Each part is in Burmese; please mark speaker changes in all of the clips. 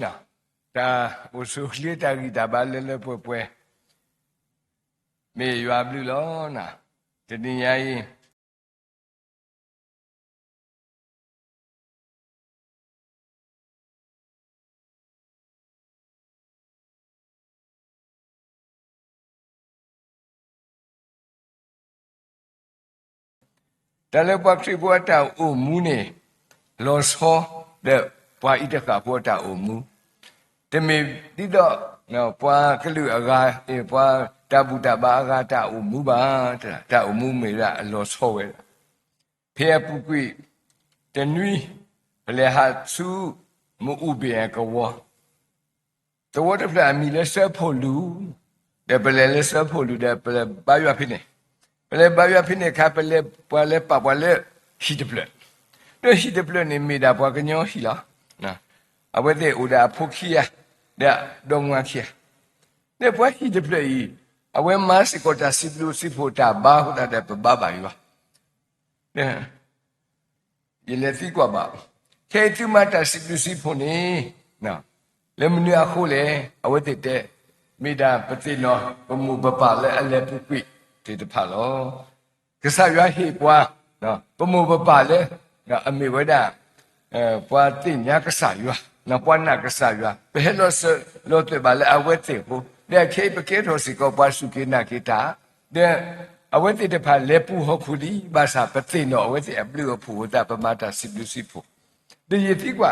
Speaker 1: na ta usulia ta kita balele pue me yua blu lo na tini yai tale pakri buata umu ne lo so de pa ida ka buata umu temi dido no pa kelu aga pa tabu taba aga ta umu ba ta umu me la lo so we phe pukui tenui le ha su mu ubi ka wo to what if I mean let's polu de bele let's polu de bele ba yua phine bele ba yua phine kha bele pa le hi de ple no hi de ple ni me da bwa ka nyo hi la na awe de uda phokhiya da dongwa khia de bwa hi de ple yi awe mas ko ta siblu sipota ba hu da de ba ba yua ne yele ti kwa ba ke tu mata siblu sipone na le menu a khole awete te mida patino mu papa le ale pukwi te de pha lo kasa ywa hi kwa no mu papa le na ame weda kwa tin nya kasa ywa na kwa na kasa ywa pe lo se lo te ba le awete ko de ke pe ke tho si ko pa su ke na ke ta de awete de pha le pu ho khuli ba sa patino awete a blu phu da pa mata siblu sipo de yi ti kwa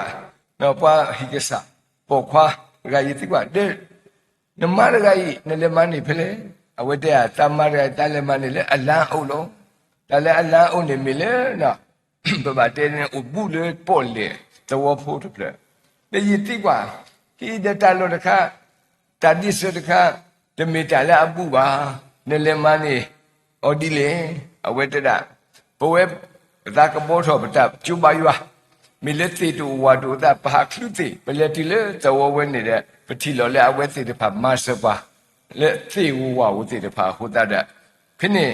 Speaker 1: no pa hi kasa po kwa ga yi ti kwa de na ma ga yi ne le mani phele awete a ta ma ga ta le mani le ala au lo ta le ala au ne me le na ba ba te ne u bu le po le to wo pho to ple de yi ti kwa ki de ta lo de kha ta di se de kha de me ta le abu ba ne le mani odi le awete da po we da ka bo tho ba ta chu ba ywa mi le ti tu wa tu da pa khlu ti pe le ti le zo we ne deပတိလောလေအဝဲသိတဲ့ဖာမဆပါလေသိဝဝဝသိတဲ့ဖာဟိုတတ်ဖိနေ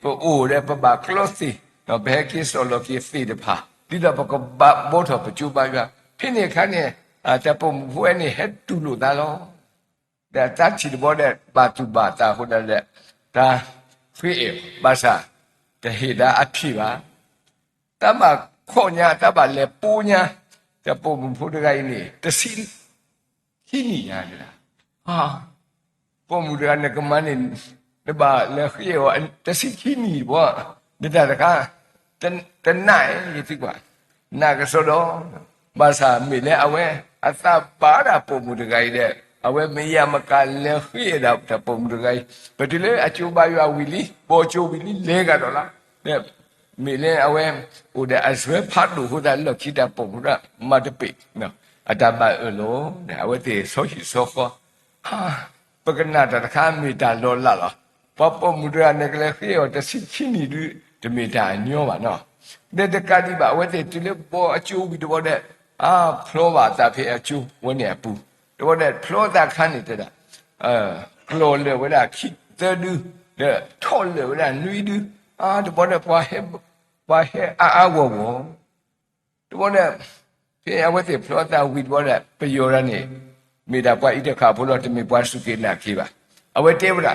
Speaker 1: ပိုအိုတဲ့ပပကလောစီနော်ဘဲကိစောလောကိသိတဲ့ဖာဒီတော့ပကဘောထပကျူပါကဖိနေခါနေတပုံဘွဲနေဟက်တူလို့ဒါလောဒါတတ်ချီဘောတဲ့ပါတူပါတာဟိုတဲ့ဒါဖိအေဘာသာတဟိဒါအဖြစ်ပါတမခေါညာတပါလေပူညာတပုံဘုဒ္ဓဂိုင်းနေတစီHini ya dia. Pemuda nak kemana ni? Lepas lagi awak tersik hini buat. Dia dah kan tenai gitu kan. Nak kesodo bahasa mile awe asal pada pemuda gay dia. Awe meya makan lagi dah pemuda gay. Betul le acu bayu awili, bojo awili lega dola. Dia mile awe udah asal padu udah lo kita pemuda madepik. No. Ada ba lo ne awete so hi so ko ha pagana ta kha mi ta lo la lo pa po mudra ne kle khi o ta si chi ni du de mi ta nyo ba no de ka di ba awete ti le bo achu bi do de phlo ba ta phe achu won ne pu do de phlo ta khan ni de da phlo le we da khi te du de tho le we da nui du de bo de pa he a wo wo do de Pe awete plota with wala pe yorane me da pa ite kha bolo te me pa su ke na ke ba awete bra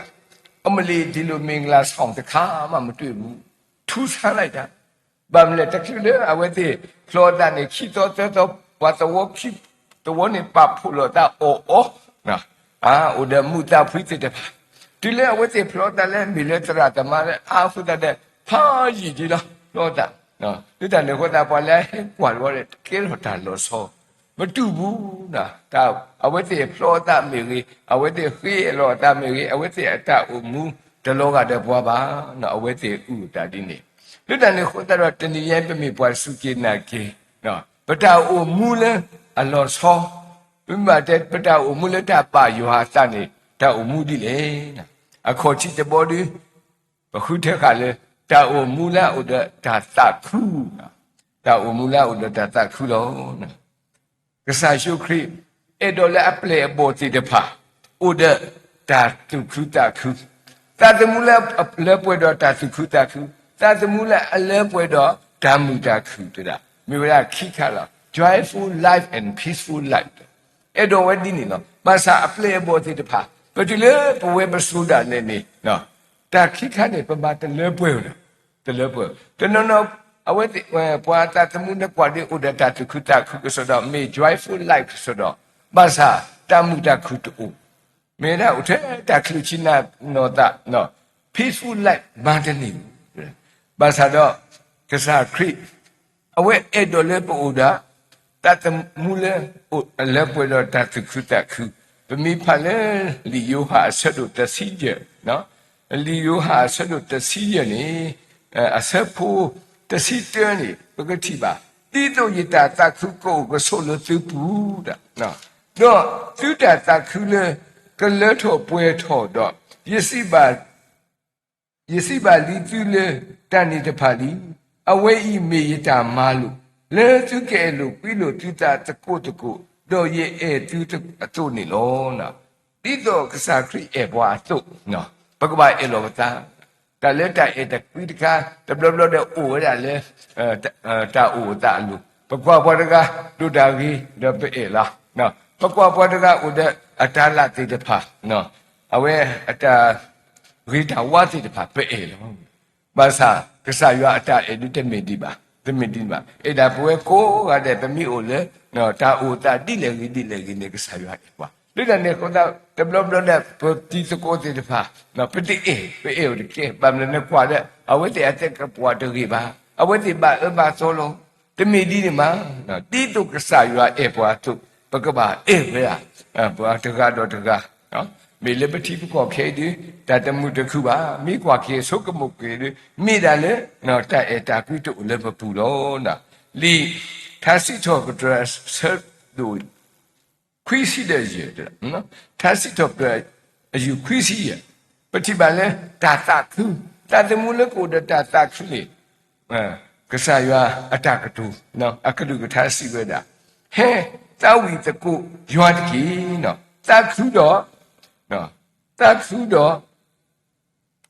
Speaker 1: amali di lo mingla song ta kha ma ma twi bu thu san lai ta ba mle ta ki le awete plota ne khi to pa to wo khi to wo ne pa phu lo ta o na o da mu ta phi te pa di le awete plota le me le tra ta ma le fu ta de pha yi ji la plotaနော်ဒီတန်လေခေါ်တာပေါ်လဲကွာလို့တဲ့ကဲတော့တာလို့ဆိုမတူဘူးနော်ဒါအဝိသေဖလောတာမေကြီးအဝိသေခေလောတာမေကြီးအဝိသေအတအမူတလောကတဲ့ဘွားပါနော်အဝိသေဥတာဒီနေဒီတန်လေခေါ်တာတော့တဏီရဲ့ပြမိပွားစုကိနာကေနော်ပတာအမူလဲအလောဆောပြမတဲ့ပတာအမူလဲတပါယောဟာစနေတာအမူဒီလေနော်အခေါ်ချစ်တဲ့ဘောဒီဘခုတဲ့ခါလဲta o mula o da ta ta khu ta o mula o da ta khu lo na ka sa shu khri e do la aple bo ti de pha o da ta tu khu ta khu ta de mula le pwe do ta tu khu ta khu ta de mula le pwe do ta mu ta khu de da mi wa khi kha la joyful life and peaceful life edo wedi ni no basa apply bo ti de pha betule bwe basuda ne ni no ta khikha ne pama te le bwe no te le bwe te no aweti pwa ta tamu ne kwa de udata tu khuta khu so do me joyful life so do basa tamuta khutu me na uthe ta khlu china no ta no peaceful life bandani basa do kasa khri awe edo le bo uda ta tamu le le bwe do ta tu khuta khu mi phale li yo ha so do ta si je no li yo ha so do ta si je ni asapu ta si te ni pagati ba ti to yita ta khu ko ko so lo tu pu da no do tu ta khu le ka le tho pwe tho do yisi ba li tu le ta ni de pha li awe I me yita ma lu le tu ke lu pi lu tu ta ko do ye tu to ni lo na ti to ka sa khri e bwa to no pagba e lo ta ta le ta e ta pi ka ta blo blo de o da le ta o ta lu pagwa bwa da ga du da gi de pe e la no pagwa bwa da ga o de ata la ti de pha no awe ata ri ta wa ti de pha pe e lo ba sa ka sa yo ata e du te me di ba te me di ba e da bwe ko ga de pe mi o le no ta o ta di le gi ne ka sa yo e kwa le da ne ko da te blo blo de ti so ko ti de pha no pe e o de ke ba me ne kwa de awe te ate ka pwa de gi ba awe te ba so lo te me di ni ma no ti to ka sa yo e pwa tu pa ka ba e be ya pwa de ga do de ga no me le pati ko ke di ta ta mu de khu ba mi kwa ke so ka mu ke di mi da le no ta e ta ku to le pa pu lo na li ta si to ka dress ser do ခွီးစီတဲ့ရေနော်သာစီတော့အယူခွီးစီရပတိပါလဲတာတာခုတာတမှုလကိုတာတာခုလေကဆာရွာအတကတူနော်အကလူကသာစီဝဲတာဟဲတာဝီတကုရွာတကြီးနော်တာခုတော့နော်တာခုတော့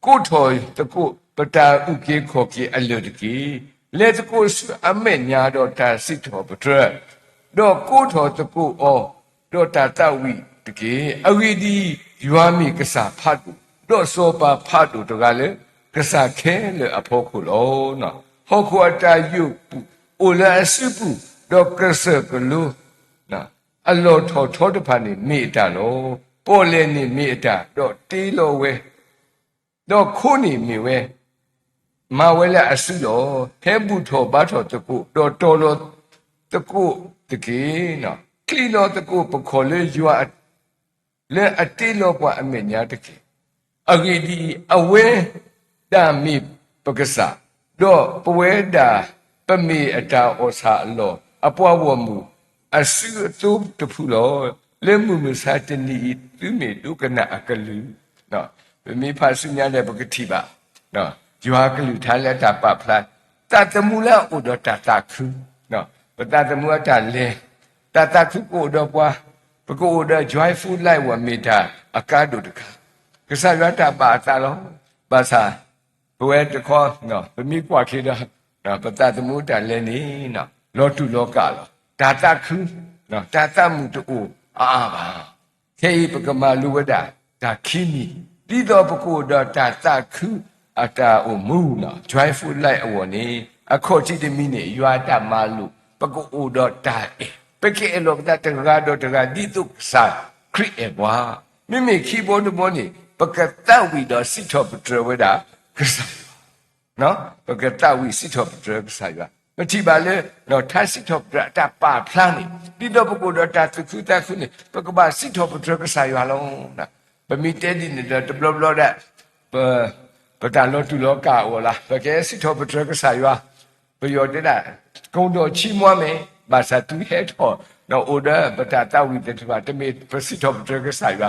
Speaker 1: ကိုထော်တကုပတာဥကေခေါ်ကေအလူတကြီးလေတကုအမေညာတော့တာစီတော်ပထတော့ကိုထော်တကုဩတော့တာတဝိတကေအဝိဒီရွာမိကစားဖတ်တော့စောပါဖတ်တို့တကလည်းကစားခဲလေအဖို့ခုလောနော်ဟောခွာတာယုပူအိုလာစုပူတော့ကစကလူနော်အလောထောတဖာနေမိတာလောပေါ်လေနေမိတာတော့တီးလောဝဲတော့ခုနေမိဝဲမဝဲလာအစုလောဖဲဘူးထောဘာထောတကုတော့တော်လောတကုတကေနော်ကလီလောတကုပခေါ်လေရွာလေအတိလောပွားအမေညာတကေအဂေဒီအဝဲတာမိပကစားတော့ပဝဲတာပမေအတာဩစာအလောအပွားဝမှုအစုတုတဖူလောလေမှုမစာတနီသူမေဒုကနာအကလူနော်ပမေဖာစုညာတဲ့ပကတိပါနော်ရွာကလူထားလက်တာပဖလားတတမူလာဥဒတတခုနော်ပတတမူအတာလေတတခုကိုတော့ပွားပကိုတော့ joyful life ဝမေတာအကားတို့တခါကစားရတာပါတာလောဘာသာဘဝတခေါ်နော်ပမိကွာခေတာနော်ပတတမူတာလည်းနေနော်လောတုလောကလောဒါတခုနော်ဒါတမှုတူအာပါခေပကမလူဝဒဒါခိမိတိတော်ပကိုတော့ဒါတခုအတာအမူနော် joyful life အဝနေအခေါ်တိတမိနေရွာတမလူပကိုတော့ဒါပကေလောကတတရာတော့တရာဒီတုစာခရစ်အဘွာမိမိခီဘောနဘောနေပကတဝီတော့စိတော်ပထဝဒကစားနော်ပကတဝီစိတော်ပထကစားရမတိပါလေနော်သာစိတော်ပတပါဖလာနေဒီတော့ပကိုတော့တခုတခုနေပကပါစိတော်ပထကစားရလုံးနော်ပမိတဲဒီနေတော့ဘလဘလတဲ့ပတလောတူလောကဝလာပကေစိတော်ပထကစားရပယောတဲ့ကုံတော်ချီးမွမ်းမယ်ဘာသာတူဟဲ့တော့နော်အိုဒါပတတဝိတ္တဘာတမေပစိတော်ပထကစားရ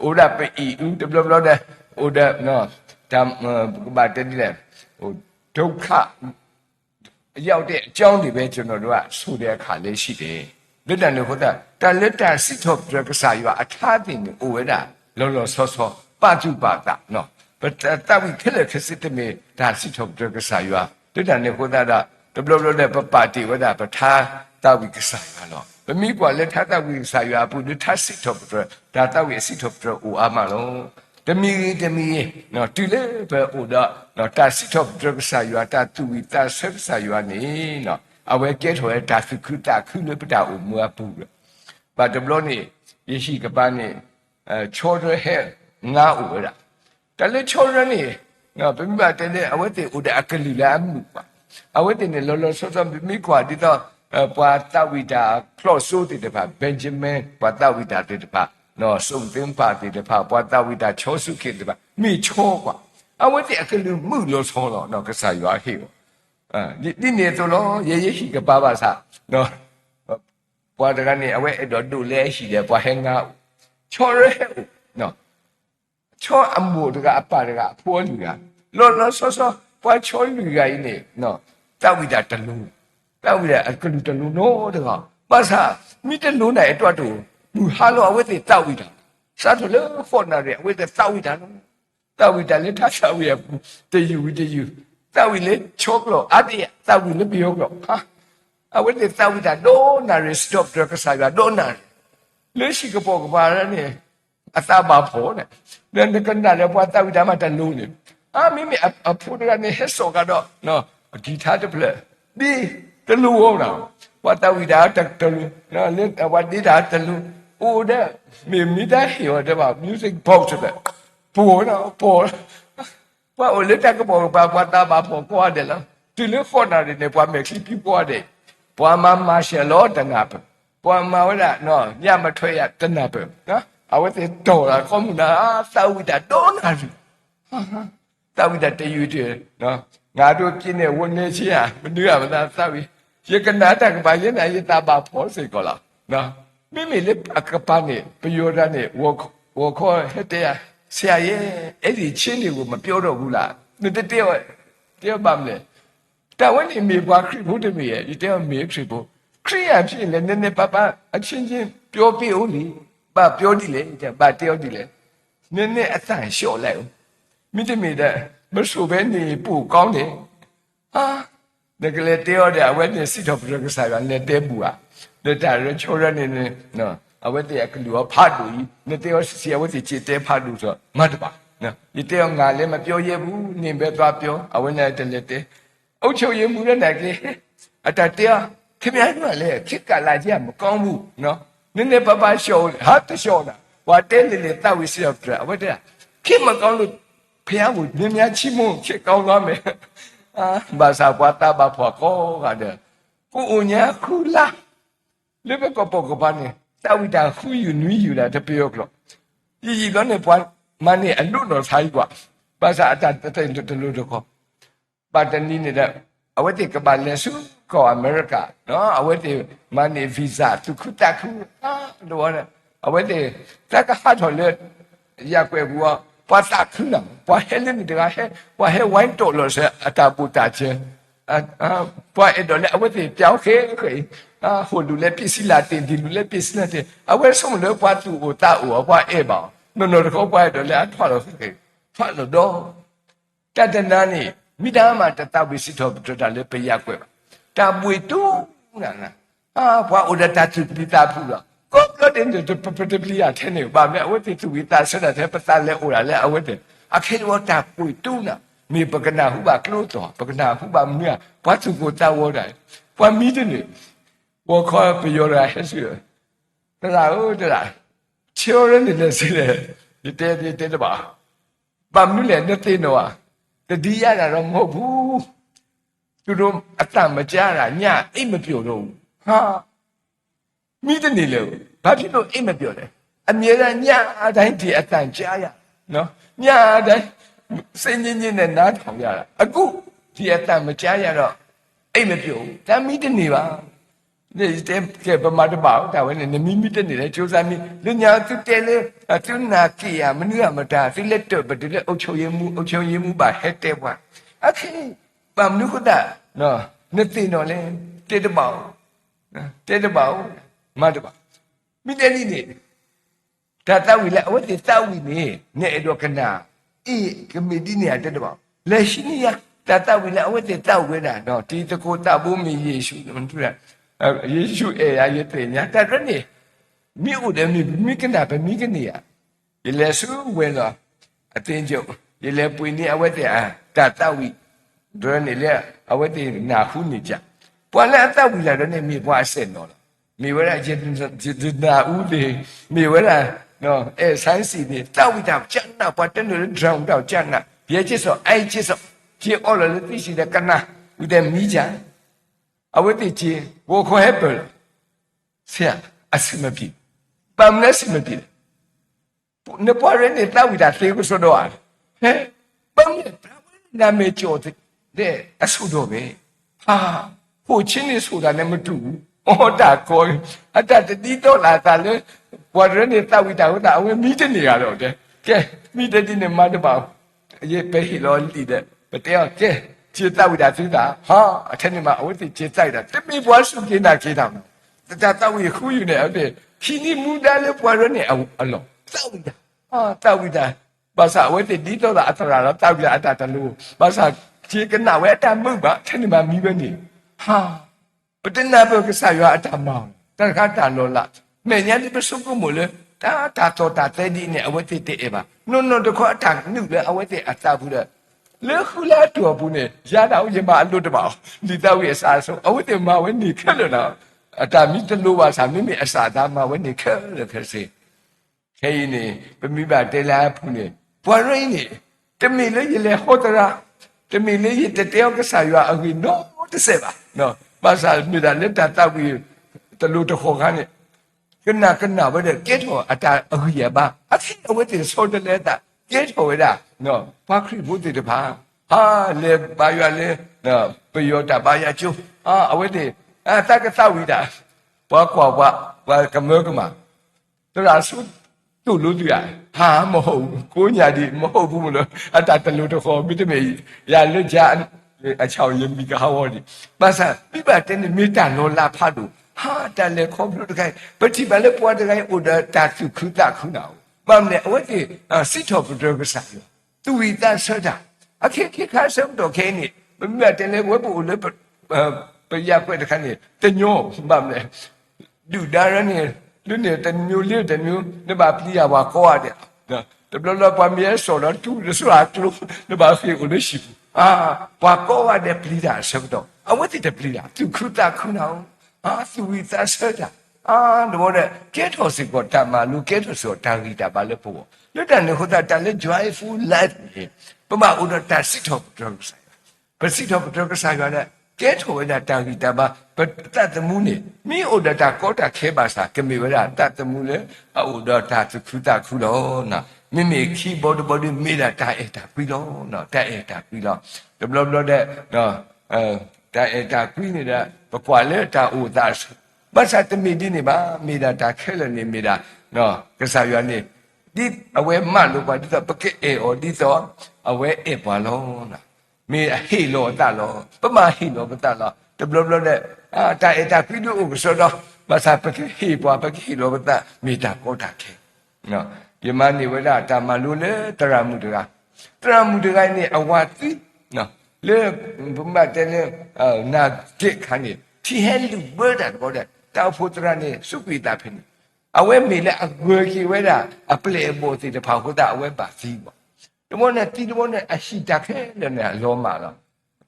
Speaker 1: အိုဒါပေအီဦးဘလဘလတဲ့အိုဒါနော်တမ်ဘာတဲ့ဒီလေဟိုဒုက္ခရောက်တဲ့အကြောင်းတွေပဲကျွန်တော်တို့ကဆိုတဲ့အခါလေးရှိတယ်လက်တန်လို့ဟောတာတလက်တစိတော်ပထကစားရအထာတင်အိုဝဲတာလောလောဆောဆောပတုပါဒနော်ပတဝိခေလခစစ်တမေဒါစိတော်ပထကစားရလက်တန်လို့ဟောတာတဘလဘလတဲ့ပပတိဝဒပထာ တာဝိကစားရလောဘမိကွာလက်ထတာဝိကစားရပုဒထစစ်တော့ဒါတာဝိစစ်တော့အိုအမလောတမီနော်တူလေပဲအိုဒါနော်တာစစ်တော့ကစားရတာတူဝိတာဆက်စားရနေနော်အဝဲကဲထော်ရတာစုခုတာခုလပတာအိုမွားပူဘာတဘလို့နေရရှိကပန်းနေချောရဟဲငါအိုရတလေချောရနေနော်ဘမိပါတဲ့အဝဲတဲ့အိုဒါအကလူလာမှုပါအဝဲတဲ့လောလောဆောဆောဘမိကွာဒီတော့ပွာတာဝိတာကလော့ဆိုတဲ့တပါဘင်ဂျမင်ပွာတာဝိတာတဲ့တပါနော်စုံသင်ပါတဲ့တပါပွာတာဝိတာချောစုခေတဲ့တပါမိချောကွာအဝဲတဲ့အကလူမှုလောဆောလောနော်ကစားရွာဟေဒီနေတော့လောရေရှိကပါပါစားနော်ပွာတကနေအဝဲအဲ့တော့တူလဲရှိတယ်ပွာဟဲငါချောရဲနော်ချောအမှုတကအပတကအဖိုးလူကလောလောဆောဆောပွာချောလူကကြီးနေနော်တာဝိတာတလူတာဝိတာအကလူတလူနော်တကပါစားမိတလူနိုင်အတွက်တူဟာလောအဝဲတဲ့တာဝိတာစားတယ်လို့ဖော်နာတယ်အဝဲတဲ့တာဝိတာနော်တာဝိတာလည်းထားချဝိရတယူတာဝိလေချောကလောအတိတာဝိလေပြောကလောဟာအဝဲတဲ့တာဝိတာဒိုနာရစတော့ကစားရဒိုနာလေရှိကပေါ်ကပါရနေအသာပါဖို့နဲ့လည်းကနာလည်းပွားတာဝိတာမှတလူနေမိမိအဖို့ကနေဟက်ဆောကတော့နော်ဂီတာတစ်ဖလက်ဒီတလူဟုတ်လားပွားတာဝိတာတလူနော်လေဝတ်ဒီတာတလူအိုတဲ့မိသားဟောတဲ့ပါ music box တဲ့ပေါ်တော့ပေါ်ပွားလက်တကပေါ်ပွားတာပါပေါ်ပွားတယ်လားဒီလေခေါ်တာနေပွားမယ်ခလီပွားတယ်ပွားမရှယ်လောတငါပွားမဝရနော်ညမထွက်ရတနာပဲနော်အဝတ်တော်လာကောမနာသာဝိတာတော်နာသာဝိတာတယူတယ်နော်ငါတို့ပြင်းတဲ့ဝန်နေချင်းဟာမနှွေးရမသားသာဝိရေကနာတကဘာရင်အရတာပါဖို့စေကောလားနော်မိလေအကပနဲ့ပယောဒနဲ့ဝခေါ်ဟဲ့တဲ့ဆရာရဲ့အဲ့ဒီချင်းတွေကိုမပြောတော့ဘူးလားတဲ့ပါမလဲတဝင်းနေမိဘခရစ်ဘုဒ္ဓမေရဲ့ဒီတဲ့မေခရစ်ဘုခရိယာဖြစ်လေနည်းနည်းပါအချင်းချင်းပြောပြဦးလေပါပြောကြည့်လေပါတယောက်ကြည့်လေနည်းနည်းအဆန်လျှော့လိုက်ဦးမိတမေတဲ့မဆိုဘဲနေပို့ကောင်းတယ်ဟာတကယ်လေတယောက်တဲ့အဝဲနေစစ်တော်ပြကစားရလက်တဲပူอ่ะလက်တာရချိုးရနေနေနော်အဝဲတဲ့ကလူကဖတ်လို့နေတယောက်စီအဝဲစီချစ်တဲဖတ်လို့ဆိုမတ်ပါနော်ဒီတယောက်ငါလည်းမပြောရဘူးနင်ပဲသွားပြောအဝဲနဲ့တလက်တဲ့အုတ်ချုပ်ရမှုတဲ့နိုင်ကြီးအတတရားခင်ဗျားတို့ကလည်းခစ်ကလာကြမကောင်းဘူးနော်နည်းနည်းပါရှော့ဟာတရှော့တာဝါတဲလေတာဝိစီရောက်တယ်အဝတ်တဲ့ခင်မကောင်းလို့ဖះကိုမြင်များချီးမွမ်းဖြစ်ကောင်းသွားမယ်ဘာသာပွားတာဘာဖွာကောကတဲ့ကိုအညာခူလာလေဘကပေါကပန်းတာဝိတာခူယူနွီးယူလာတပြောကလို့ကြီးတော့နေပွားမနဲ့အလွတ်တော်ဆိုင်กว่าဘာသာအတတဲ့တလူတော့ပါတနီတဲ့အဝတ်ကဘာလဲစုကောအမေရိကနော်အဝတ်မနီဗီဇာသူခုတခုတော့အဝတ်တကဟာတော်လေရက်ွယ်ဘူးပါတာခုနပွားဟဲလင်းတကဟဲပွားဟဲဝိုင်းတော်လို့ဆက်အတာပူတာချင်းပွားအဲ့တော့လေအဝတ်ပြောင်းခဲခေဟိုလူလည်းပစ္စည်းလာတင်ဒီလူလည်းပစ္စည်းလာတင်အဝတ်ဆုံးလို့ပွားသူ့ကိုတာဦးပွားအဲ့ပါနော်တော့ပွားတော့လေအထွားလို့ခေဖတ်လို့တော့တတနာနေမိသားမှာတတဝိစီတော်ပြတာလည်းပြရက်ွယ်တာပွေတူနာဘွာဥဒတာသူပိတာဖူလာကောကတဲ့ပပပလီယာထဲနေပါမယ်အဝတ်သူဝိတာဆက်တဲ့ပတ်သက်လဲဥလာလဲအဝတ်အခေတော့တာပွေတူနာမေပကနာဟုပါကလို့တော့ပကနာဟုပါမြတ်ဘွာသူကိုတာဝတယ်ဘွာမိတဲ့နေဘောခေါ်ပြောရဟဲ့ဆိုတရာချောရနေလဲစီတယ်ဒီတဲ့ပါဘာမြလဲတဲ့နော်တတိယတော့မဟုတ်ဘူးသူတို့အတမကြားတာညအိတ်မပြောတော့ဘူးဟာမိတဲ့နေလေဘာဖြစ်လို့အိတ်မပြောလဲအမြဲတမ်းညအတိုင်းဒီအတန်ကြားရနော်ညအတိုင်းစိတ်ညစ်ညစ်နဲ့နားထောင်ရတာအခုဒီအတန်မကြားရတော့အိတ်မပြောဘူးဒါမိတဲ့နေပါဒီတဲ့ကပမာတပါဒါဝဲနေမိတဲ့နေလေစူးစမ်းမိလူညာသူတဲလေသူနာကီယာမနုရမတာသူလက်တော့ဗတိလက်အုတ်ချုပ်ရမှုပါဟဲ့တဲ့ဘွာအခုပမနုခဒနော်နသိနော်လေတေတပေါမတ်ပါမိတဲ့နေဒါတဝီလေအဝတ်တဝီနေတော့ကနာအေးကမဒီနေတဲ့ပေါလက်ရှိနေရတဝီလေအဝတ်တဝဲတာနော်ဒီတကိုတဘိုးမယေရှုမတူရ ယေရှုရဲ့တဲ့ညာတရနေမိဦးတယ်မိကနာပဲမိကနေရယေလေစုဝဲတော့အတင်းကျုပ်ယေလေပွေနေအဝတ်တဲ့အတတဝိဒရနေလေအဝတ်တဲ့နာခုနေကြပွာလဲအတဝိလာတော့နေမိပွားအဆက်တော့မိဝဲရကျေနာဦးလေမိဝဲရနော်ဆိုင်းစီနေတဝိတာကျန်နာပတ်တဲ့နေဒရောင်းတော့ကျန်နာ别接受，爱接受，接二了的必须得干呐，有点米讲，啊，我得接，我可还不了，是啊，啊什么比，把我们什么比，那把人的单位的谁个说的啊？哎，把我们那没教的，对，啊说的呗，啊，父亲的说的那么多，我大哥，啊，但是你到哪打了，把人的单位的我打我米的你啊了的，给米的你妈的吧。也被黑了里的，不对啊，这接到的最大，哈，听你嘛，我得接在的，这没关系给哪给他们，这到位忽悠呢，对，皮里木的了，不然呢，咯，到的，啊，到的，把啥我得你到了阿达了，到的阿达的路，把啥接跟哪位阿达木吧，听你嘛没问题，哈，不对那不个啥要阿达嘛，但是阿达了，每年你不收过么了？大做大在地呢，我得得吧。弄的快打弄了，我得打不了。那后来多不呢？现在我也马路的吧，你到也啥时候？我得马问你看了呢。但米的路啊，上面没啥大马问你看了可是。所以呢，不明白的来不呢？不然呢，这没了也来好的啦。这没了也得掉个啥药，我喏的是吧？喏，把啥没得那打不，这路的好看呢。kena benda keto ada ya ba akhi awete so de le da keto da no pakri buti de ba ha le ba ya le no pe yo da ba ya chu ha awete ta ka sa wi da ba kwa ba ka mo ka ma to da su tu lu tu ya ha mo ho ko nya di mo ho bu mo lo ata ta lu to kho mi de me ya le ja a chao yin mi ka ha wo di ba sa pi ba de ni mi ta no la pha du ha ta le kho blo de kai pa ti ba le pwa de kai o da ta su khu ta khu na ba ne o ti sit tho bro ka sa yo tu wi ta sa da a ke kha sa do ke ni ba mi de le we bu le pa ya kwe de kan ni te nyo ba ne du da ra ni lu ne te nyo le te nyo ne ba pli ya wa ko a de te blo lo pa mi so lo tu le so a tu ne ba fi o le shi pa ko a de pli da sa do a we ti de pli da tu khu ta khu naသူဝိသဆောတာတော့တဲ့ကဲတော်စီကိုတမလူကဲတော်ဆိုတာဂီတာဘာလို့ပို့လွတ်တယ်ဟိုတာတလည်း joyful life ပမဥဒတာစစ်တော်ပတော်ဆိုင်ပစစ်တော်ပတော်ဆိုင်ရတဲ့ကဲတော်ဝဒတာဂီတာဘာပတတ်မှုနေမိဥဒတာကောတာခဲပါစာကမေဝရတတ်မှုလေဥဒတာသူခုတာခုတော့နော်မိမိ keyboard ဘော်ဒီမိတာတာအဲ့တာပြီးတော့နော်တာအဲ့တာပြီးတော့ဘလဘလတဲ့နော်တာအဲ့တာပြီးနေတဲ့ပကွာလေတာဥဒါဘာသာတမီဒီနေပါမိတာတာခဲလနေမိတာနော်ကစားရနေဒီအဝဲမလို့ပါဒီတော့ပကေအော်ဒီတော့အဝဲအပါလုံးနော်မိဟေလောတလောပမဟေလောပတလောတဘလဘလတဲ့တာအဲ့တာပြီးတော့ဥပစောတော့ဘာသာပကေဟေပွားပကေဟေလောပတမိတာကောတာခဲနော်ဒီမနိဝရတာမလို့လေတရမှုတကနေအဝတိနော်လေဘုမတဲ့လေနာတိခဏနေတီဟဲလူဘဒတ်ဘောတဲ့တောက်ဖို့တရနေစုပိတာဖြစ်နေအဝဲမေလေအကွယ်ကြီးဝဲတာအပလေဘောစီတဖောက်ဟုတ်တာအဝဲပါစီးပေါ့ဒီမောနဲ့တီဒီမောနဲ့အရှိတခဲတဲ့နဲ့လောမာတော့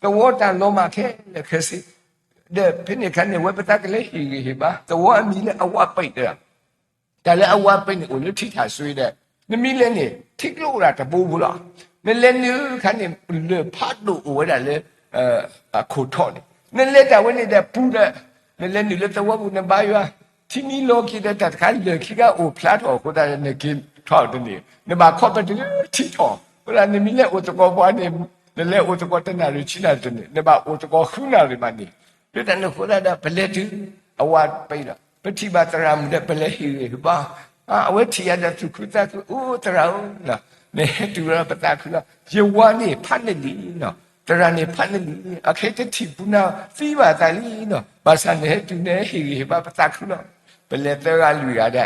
Speaker 1: တောတာလောမာခဲလေခစီတဲ့ဖိနေခဏနေဝဲပတကလေးဟီပါတောအမီလေအဝပိတ်တဲ့ဒါလည်းအဝပိတ်နေဦးလို့ထိထားဆွေးတဲ့နမီလည်းနေထိလို့တာတပူဘူးလားနလည်းနေခဏနေလေဖတ်လို့ဝဲတာလေအခုထော်နေနလည်းတာဝဲနေတဲ့ပူတဲ့နလည်းနေလေတော့ဘူးနေပါရွာที่นี่โลกีได้ตัดขาเลยคิดว่าโอ้พลาดออกก็ได้ในกินทอดตัวนี้ในบางข้อไปที่ที่ทอดเวลาในมีเล่โอตกอบวันนี้ในเล่โอตกอตันนาหรือชินาตัวนี้ในบางโอตกอขึ้นนาหรือมันนี่เรื่องนั้นคนได้เป็นเล่ที่เอาวัดไปละปฏิบัติธรรมได้เป็นเล่ที่หรือเปล่าเอาไว้ที่อาจจะถูกคุยได้คือโอ้ตราเนาะเนี่ยดูแลปฏิบัติคือเยาวันนี่พันนี่เนาะตรานี่พันนี่โอเคจะที่ปุ่นเอาฟีว่าตาลีเนาะภาษาเนี่ยดูเนี่ยเห็นว่าปฏิบัติคือเนาะเป็นเรื่องการลุยอะไร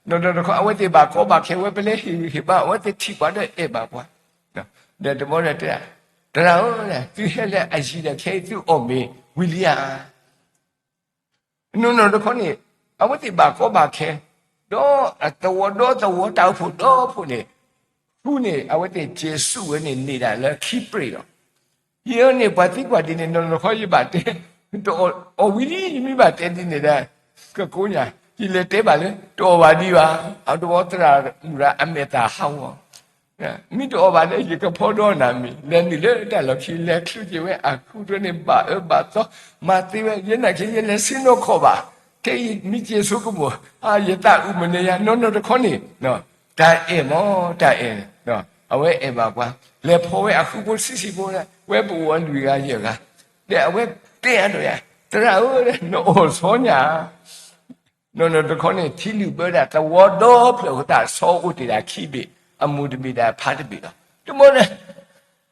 Speaker 1: นนท์เขาเอาไว้ที่บ้านเขาบ้านเขาไว้เป็นเรื่องที่บ้านไว้ที่ที่บ้านได้บ้านว่าเดี๋ยวจะบอกเลยแต่เราเนี่ยที่เห็นเลยไอ้สิ่งที่เขาที่ออกมาวิลเลีย no the corny I want the back or back here do at the water out for do for ne who ne I want the Jesu and in need I keep prayer here ne but think what didn't know how you bat or we need me but ending it Kakunya he let table to Wadiva out of water Ameta how me to over there, you can put on me. Then the little she let you away. I couldn't but Matthew, you're not getting a sino cover. Take me, Jesukumo. Ah, you that woman, no, the conny. No, that emo, that end. No, away Emma. Let poet a couple sissy boy, web one we are here. There, web there. There are no Sonia. No, the conny till you bird at the wardrobe that so did I keep it. A mood be that part of it. The morning,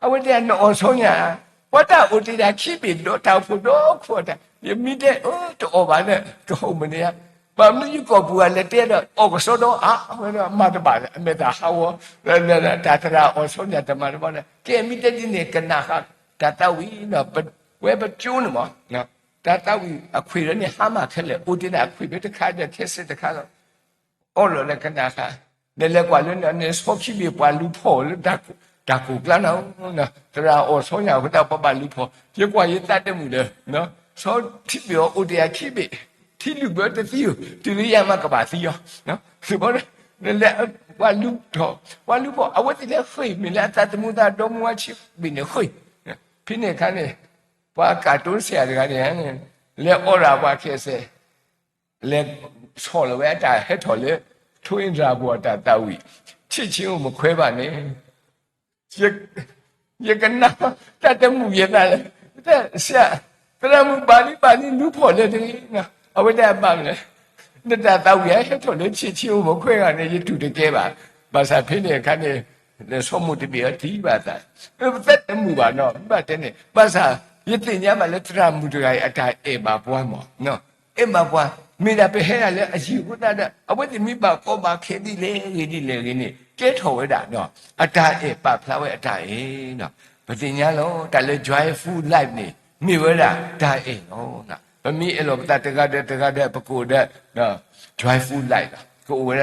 Speaker 1: I went there no Sonia. What that would I keep it? Not out for dog for that. You meet it, to over there, to home there. But you go to a letter, or so no, mother by met a how, that or Sonia, the mother, came meet it in the Kanaka, that we know, but where but June, no, that we acquire any hammer, who did I quit the kind of kiss the color. All of the Kanaka. The Leguan and Spoky be one loophole, Daku Glano, there are also now without a loophole. You quiet that the mother, no? So Tibio, Udia keep it. Till you bird the few, till the Yamakabathio, no? The one loophole. One loophole. I want to let free, me let that the mother don't watch it being a free. Pinecane, Pacatusia, let all our cases. Let swallow at I had told twin Rabuata Dawi. Chichium Quevane. You can now that the movie that I'm body loophole. I would have bang. That we had told Chichium Quevane to the Geva. But I penny a canny. There's so much to be a tea about that. That the move are not, but any. But you think Yama let Ramurai attack Emma Boimo. No, Emma Boy. Me up a hair as you would not. I want to meet back over Kedi Lady. Get over that, no. A tie a pap flower a tie, no. But in yellow, that let dry food like me. Me with that, die, no. But me, a lot that the Pacoda, no. Dry food like go over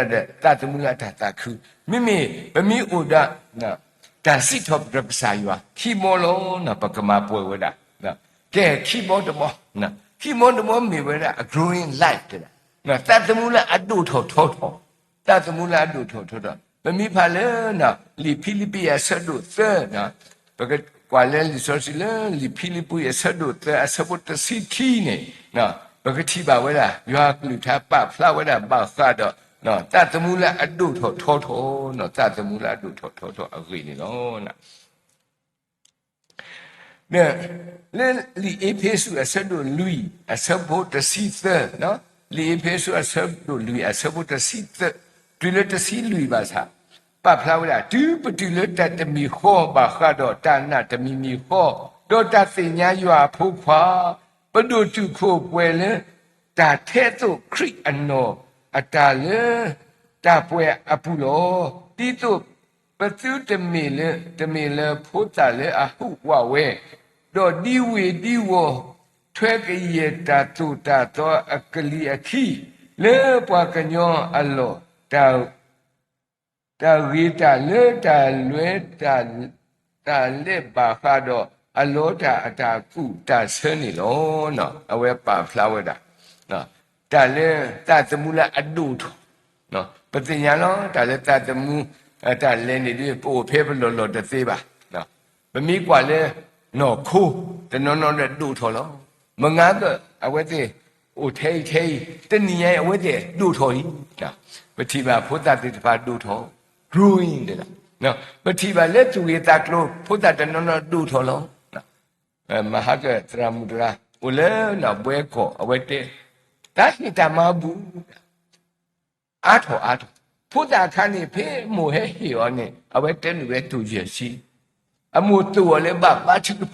Speaker 1: that the Mula Tataku. Mimi, but me, Uda, no. That sit up the Sayua. Kimolo, no, Pacama boy with that, no. Get keyboard the more, no. He want the moment with a growing life. Now, that's the mula I do total. That's the mula I do total. But me palena, li pilipi a sadu third, because while li sociala, li pilipu a sadu third, I support the city. Now, because Tiba, whether you have to tap up flower about father. No, that's the mula I do total. No, that's the mula I do total. Agree, no. Li epesu a sado lui a sabo the seat no li epesu a sado lui a sabo the seat to let the sea lui basa pa flower do but to let that the mi ho ba hado dana the mi ho do that thing you are popa but do to cope well that teto creek and no atale tapwe apulo tito but to the miller put a hook way. Do diwo twek ye tatu tato akali aki le pa kanyo allo ta rita le ta lue ta le ba khado allo ta ataku ta seni lo no awe pa flower da no ta le ta temula adu no patinya lo ta le ta temu ta le ni di po phe lo de se ba no ba mi kwa le no cool the no do tolo mangaga awete o tay the niya awete do tori but tiba put that it pa do to ruin the no but tiba let to get that clo put that no do tolo mahaga tramudra ule na bweko awete that ni tamabu ato put that kani pe mo he on awete ni to yesi Amutu le ba chiku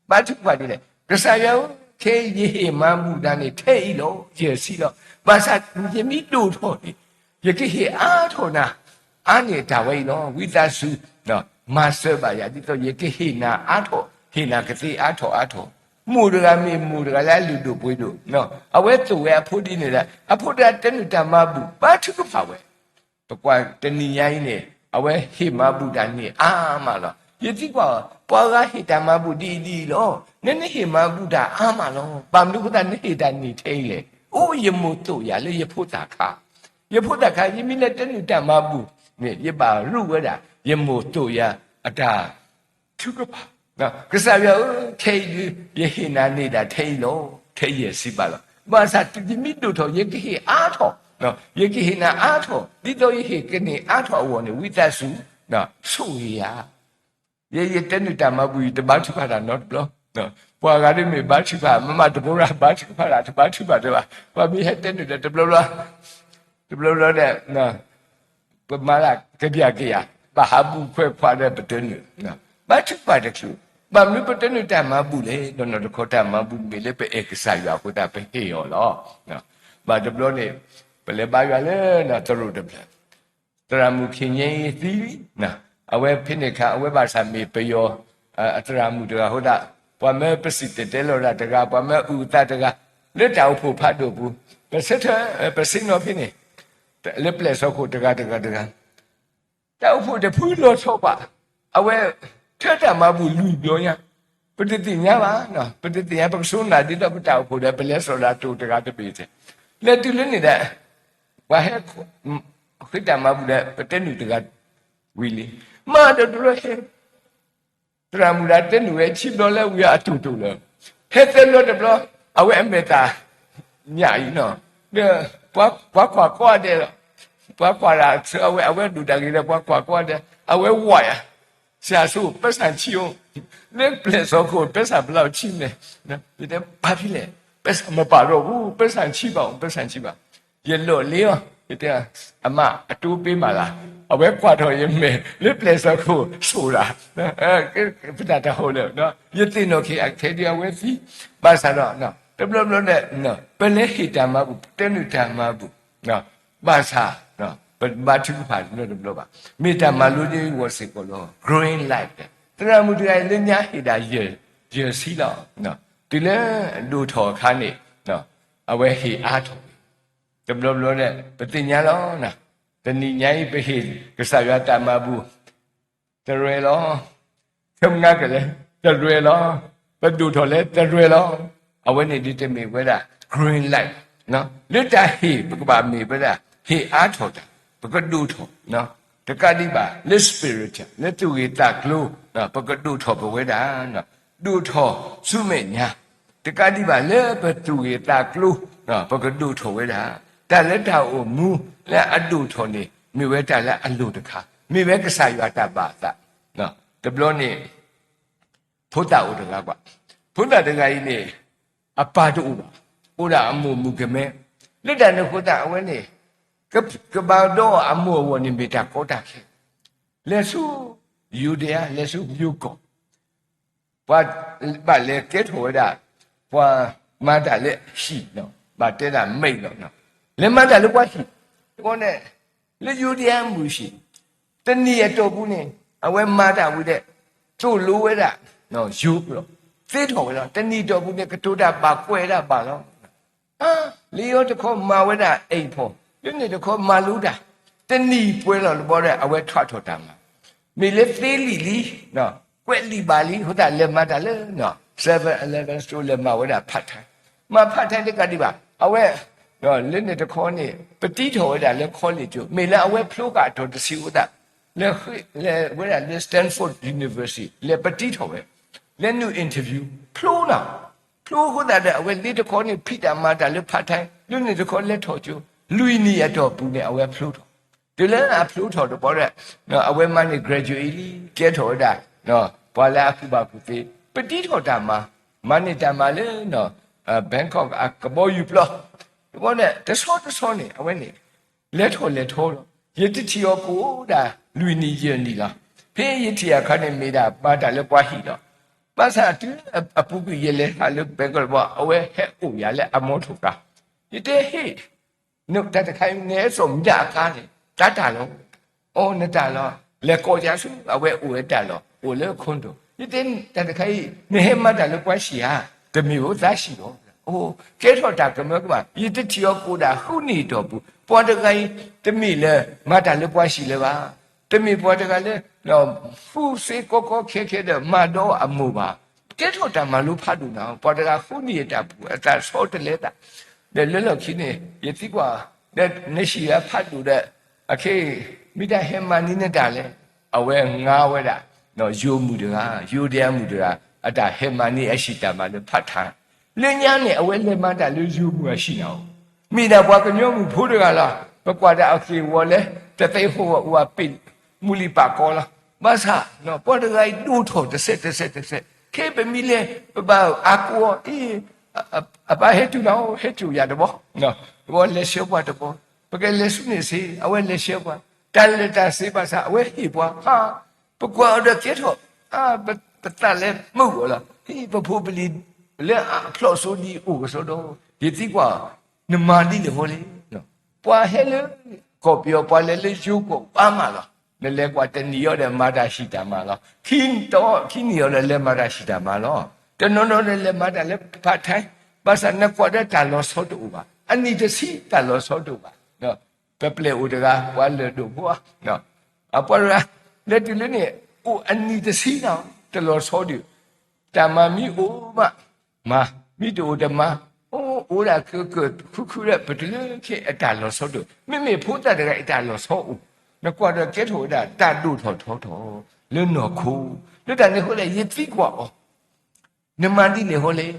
Speaker 1: padi le. Kesayo ke ye mamu dani te lo ye si lo. Basa ye mi do to ni. Ye ke he a to na. Ane ta wei lo witasu no master ba ya di to ye ke he na a to he na ke ti a to. 木这个没木这个来路都不路，喏，啊我做呀铺的呢，啊铺的真是他妈不，把这个跑喂，不管这你伢呢，啊我黑马不单呢啊嘛了，也这个包个黑他妈不滴咯，那黑马不单啊嘛咯，把那个单黑单你推嘞，哦也没做呀，了也铺大卡，也铺大卡，也没那真是他妈不，呢也把路个的也没做呀，啊他这个跑。那可是要推也很难的的推咯，推也是罢了。马上自己面对头也可以阿头，那也可以那阿头，你都也可以跟你阿头我呢为在数，那数呀，也真的他妈不的巴去怕他 not 咯，那我讲的没巴去怕，妈妈都不让巴去怕他，巴去怕对吧？我没还真的这不咯，这不咯的那不嘛啦，个别个呀，把哈不快快的不等于那巴去怕的数。ဘာလို့ပတနတမဘူးလေတော့တော့ခေါ်တမဘူးမေလေပဲအကစားရခုတာပဲဟေရောနော်ဘာတဘလို့နေဘလေပါရလဲနော်တရုတ်တပလတရမှုခင်ရင်သီးနော်အဝဲဖိနေခအဝဲပါစာမေပယောအတရမှုတကဟုတ်တာပွားမဲပစိတတဲလောရတကပွားမဲဥတတကလက်တောက်ဖို့ဖတ်တော့ဘူးပစထပစိနောဖိနေလက်ပလက်ဆောခုတကတောက်ဖို့တဖူးလို့ဆောပါအဝဲထက်တာမဘူးလူပြောညာပဋိတိညာပါနော်ပဋိတိညာပက္ဆုနာတိတော့ပတောက်ဖို့တယ်ပလက်ဆိုတာတူတကားတပေတဲ့လက်တူလည်းနေတဲ့ဝါဟဲခိတမဘူးတဲ့ပတက်နုတကားဝီလီမာတော်တော်ဟဲတရမူလာတဲ့နုရဲ့ချိတော်လဲဝီအတူတူလဲဟဲတဲ့လို့တယ်ဘလို့အဝဲအမေတာညာကြီးနော်တဲ့ပွားကွာတဲ့ပွားကွာလာအဝဲဒူတကြီးတဲ့ပွားကွာတဲ့အဝဲဝါရ下手不上气哦，那不来烧烤，不上不老气呢？那有点怕皮嘞，不上么把肉不上气吧，不上气吧，也老了哦，有点阿妈都别嘛啦，阿外挂头也没，那不来烧烤熟了，不大好了，那一定要去开点外地，把啥了那，这不呢，那本来黑大马不，等于大马不，那把啥那。ဘာချူဖာလို့ဘလို့ပါမေတ္တာမလူကြီးဝစီကိုလို့ green light တရားမှုတရားလင်းညာဟိတာရေစီလောနော်ဒီလေလူထော်ခါနေနော်အဝဲဟိအားထော်တဘလို့နဲ့ပတိညာလောနော်တဏိညာဟိပဟိကဆယတမဘူးတရွယ်လောထုံငါကလေးတရွယ်လောဘဒုထော်လဲတရွယ်လောအဝဲနေဒီတမေဝဲတာ green light နော်လွတ်တာဟိပကပါမေဝဲတာဟိအားထော်တာပကဒုထောနော်တကတိပါလက်စပီရစ်လက်တူရတာကလို့နော်ပကဒုထောဘဝဲတာနော်ဒုထောစုမေညာတကတိပါလက်ပတူရတာကလို့နော်ပကဒုထောဝဲတာတလက်တာအိုမူလက်အဒုထောနေမိဝဲတာလက်အလုတခါမိဝဲကဆာယတာပါတာနော်တဘလို့နေဖုဒ္ဒဥဒကကွာဖုဒ္ဒတကကြီးနေအပါတူပါဥဒအမှုမူကမဲလက်တန်ဖုဒ္ဒအဝဲနေကဘာတော့အမှုဝနိမိတာကောတာခေလက်စုယူဒယာလက်စုယူကောဘာလေကဲထောတာဘာမတာလေရှိနော်ဘာတဲ့တာမိတ်တော့နော်လက်မတာလေကွာရှိကောနဲ့လေယူဒယာမှုရှိတနည်းတော့ဘူးနဲ့အဝဲမတာဘူးတဲ့သူ့လိုဝဲတာနော်ယူပြီးတော့သေထောပဲတော့တနည်းတော့ဘူးနဲ့ကတိုးတာပါကွဲတာပါတော့လေရောတခေါမာဝဲတာအိမ်ဖို့ဒီနေ့တော့မလူတာတဏီပွဲတော့ဘောတဲ့အဝဲထွက်ထော်တာမှာမိလေသေးလီလီနော်ကွက်လီပါလီဟိုတာလက်မတာလေနော်7-11 store လက်မဝဲတာဖတ်ထိုင်မဖတ်ထိုင်တဲ့ကတိပါအဝဲနော်လက်နဲ့တခေါ်နေပတိထော်ဝဲတာလက်ခေါ်လေကျမိလေအဝဲဖလို့ကတော့တစီဦးတာလေဝဲတာလေ Stanford University လေပတိထော်ဝဲလက်နု interview ဖလို့နာဖလို့ဟိုတာတဲ့အဝဲလေတခေါ်နေဖိတာမတာလေဖတ်ထိုင်လူနဲ့တခေါ်လက်ထော်ကျလူနီရတော့ဘူးနဲ့အဝဲဖလို့တော့ဒီလဲအဖလို့တော့ပေါ်တဲ့နော်အဝဲမနဲ့ graduate ကျဲထော်တာနော်ဘာလဲအခုပါခုသေးပတိထော်တာမှာမနစ်တာမှာလေနော်ဘန်ကောက်ကဘောယူပလော့ဒီပေါ်နဲ့တဆောနေအဝဲနေလက်ထော်တော့ရတချီရောကိုဒါလူနီရနီလားဖေးရတီရခနဲ့မိတာပါတာလဲပွားဟီတော့ပါစာတူအပူကရလဲဟာလဲဘန်ကောက်ဘောအဝဲဟဲ့အိုရလဲအမောထုတ်တာဒီတဲ့ဟေးno tata kai ne som ja ka le tata lo o ne ta lo le ko ja su awe o ta lo o le khon do ni tin tata kai ne he ma ta lo kwa shi ha de me was actually. Oh, get her Takamaka, you did your good, who need to put a guy to me, Matalapashileva, to me, Portagale, no, who say Coco Keke, the Mado Amuba. Get her Tamalupa now, Portaga, who need up at that sort of letter. The little kidney, Yetigua, that Neshia Padu that, okay, Mida Hemanina Dale, aware Ngaweda, no, you Mudra, you dear Mudra, at a Hemani Ashita, the Pata. Lenyane awele manda luzu buashino. Mina wakanyomu pudala, pakwada aki wole, tateho wa pin, muli pakola. Basa, no, podagai duto, the set. Keep a mille about aqua, about head to now, head to Yadabo. No, one less show what about. Because less see, I went less show. Tell it as if I saw where he was, ha, Pukwa the kettle. But that move, he probably. Le close di so do ye ti kwa ne mandi le hole no pwa hele kopio pwa le ju ko pa ma lo le kwa te ni yo de ma da shi ta ma lo kin yo le ma da shi ta ma lo te no le ma da le pa thai ba sa na kwa de ta lo so do ba ani de si ta lo so do ba no pe ple u de ga wa le do bo no a pwa le ti le ni o ani de si na te lo so do ta ma mi o ma Ma, mi do the ma, oh, ora kukura, but look at that loss of do. Me put that right that loss hole. No quarter get hold that do toto. Learn no cool. Look at the hole yet think what. No mandi le hole.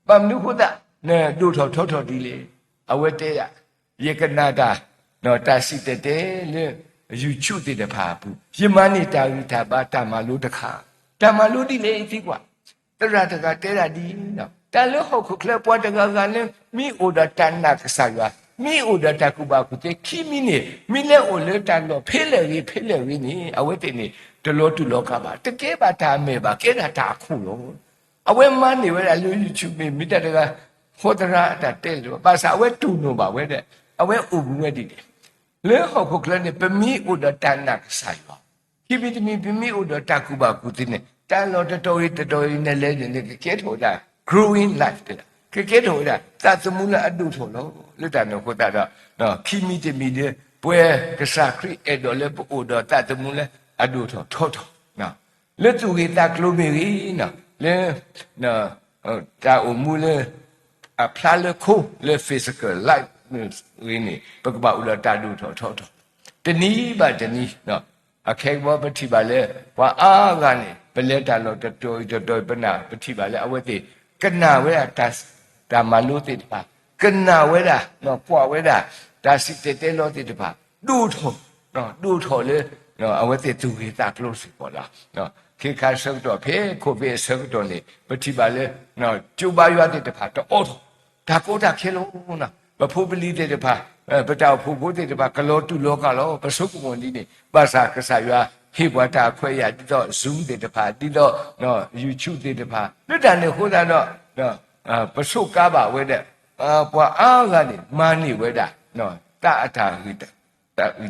Speaker 1: Bam do that. No do toto delay. I wait there. Ye can nada. No tassi the day. You shoot the papu. Ye money tabata malu the car. Tamalu delay think what. Rataga teradi, no. Talo hoku clepotagane, me oda tanak saga, me oda takubakute, kimine, mile ole talo, pellerini, awetini, the Lord to lokaba, the kebata meba, kedata kulo. Away money where I lose to me, Mitaga, Hotara, that tell you, but I went to know about whether I went already. Le hoku clan, me oda tanak saga. Give it me oda takubakutine. Talo the toy in the legend, the kid holder, growing life. The kid holder, that's the mula adulto, let I know what that no, kimi the media, where the sacri edolep order, that the mula adulto, toto. Now, let's get that globally, no, that mula a plalico, le physical life, really, but about the taduto, toto. The knee by the knee, no. A cake war patibale, wa gani, beleta lot the toy bana, patibale, away. Kana where tas, tamaluti pa. Kana where, no, poor where, tas it the lot it pa. Do to, no, do to, no, away to get that close for la. No, Kika served to pay, could be served on it, patibale, no, Juba you are the part of auto. Takota Kelona, but probably the pa. But our people did about Kalo to local, but so one did Basa Kasaya, he what our quay did not zoom did the part, did not, no, you choose the part. No, than the Huda, no, but so Kaba, whether, for our money, whether, no, that attack with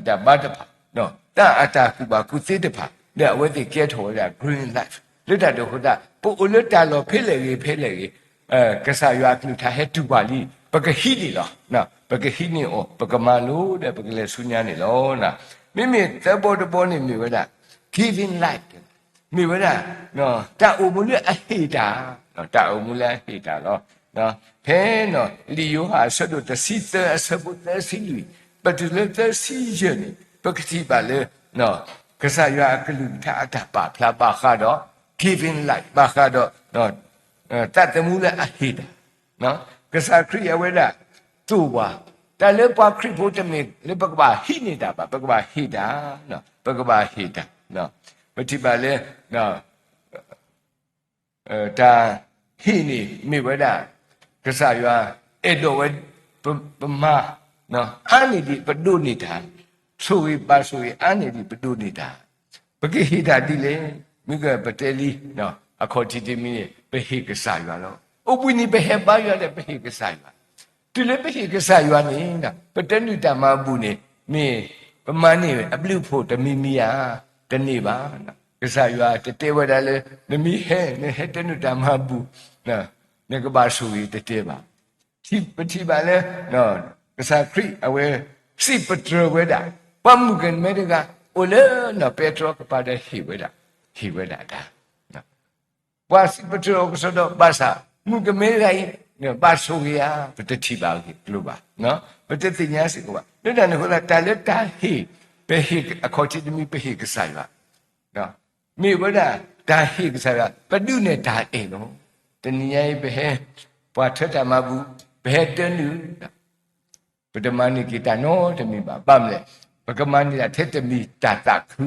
Speaker 1: the butter, no, that attack about Kuthita, that where they get hold of green life. Look at the Huda, but Ulutalo, Pele, Kasaya Kluta had to Bali, but a hiddy, no. Pagahini o pagamalu de pagale sunyani lo na mimi tabo de boni mi wada giving life mi wada no ta umule ahita no ta umule ahita lo no pe no liu ha sadu de sita sabu de silui but le de sijeni pagati ba le no kasaya kalu ta ta pa pla ba kha do giving life ba kha do no ta temule ahita no kasakriya wada Tuba. The lepa cripotame, lepagba hinida, bagba hida, no, bagba hida, no. Matibale, no. Ta hini, mi weda, Kasaya, Edo, Pama, no, Anidi, Padunita, Sui Basui, Anidi, Padunita. Bagahida delay, Miga Pateli, no, according to me, Behikasaya, no. Oh, we need to have by the Behikasaya. Telepe Kasayuani, but then you tamabune, me, money, a blue port, a mimia, the neva, Kasayua, the Tewadale, the mihe, the hetenu tamabu, no, 个把手艺的对吧？提吧嘞，个啥krieg awe si petrol weda pamukan mereka oleh petrol kepada hiweda dah pas petrol kesodo basa mungkin mereka baso ya betul tiba lupa betul tinya sih kuat dan kalau tahu tahi pehi kau cik demi pehi kesaya mi weda tahi kesaya padu ne tahi no teniai pehe puasa mabu pehe tenu bagaimana kita demi bapam le bagaimana lah demi tata kru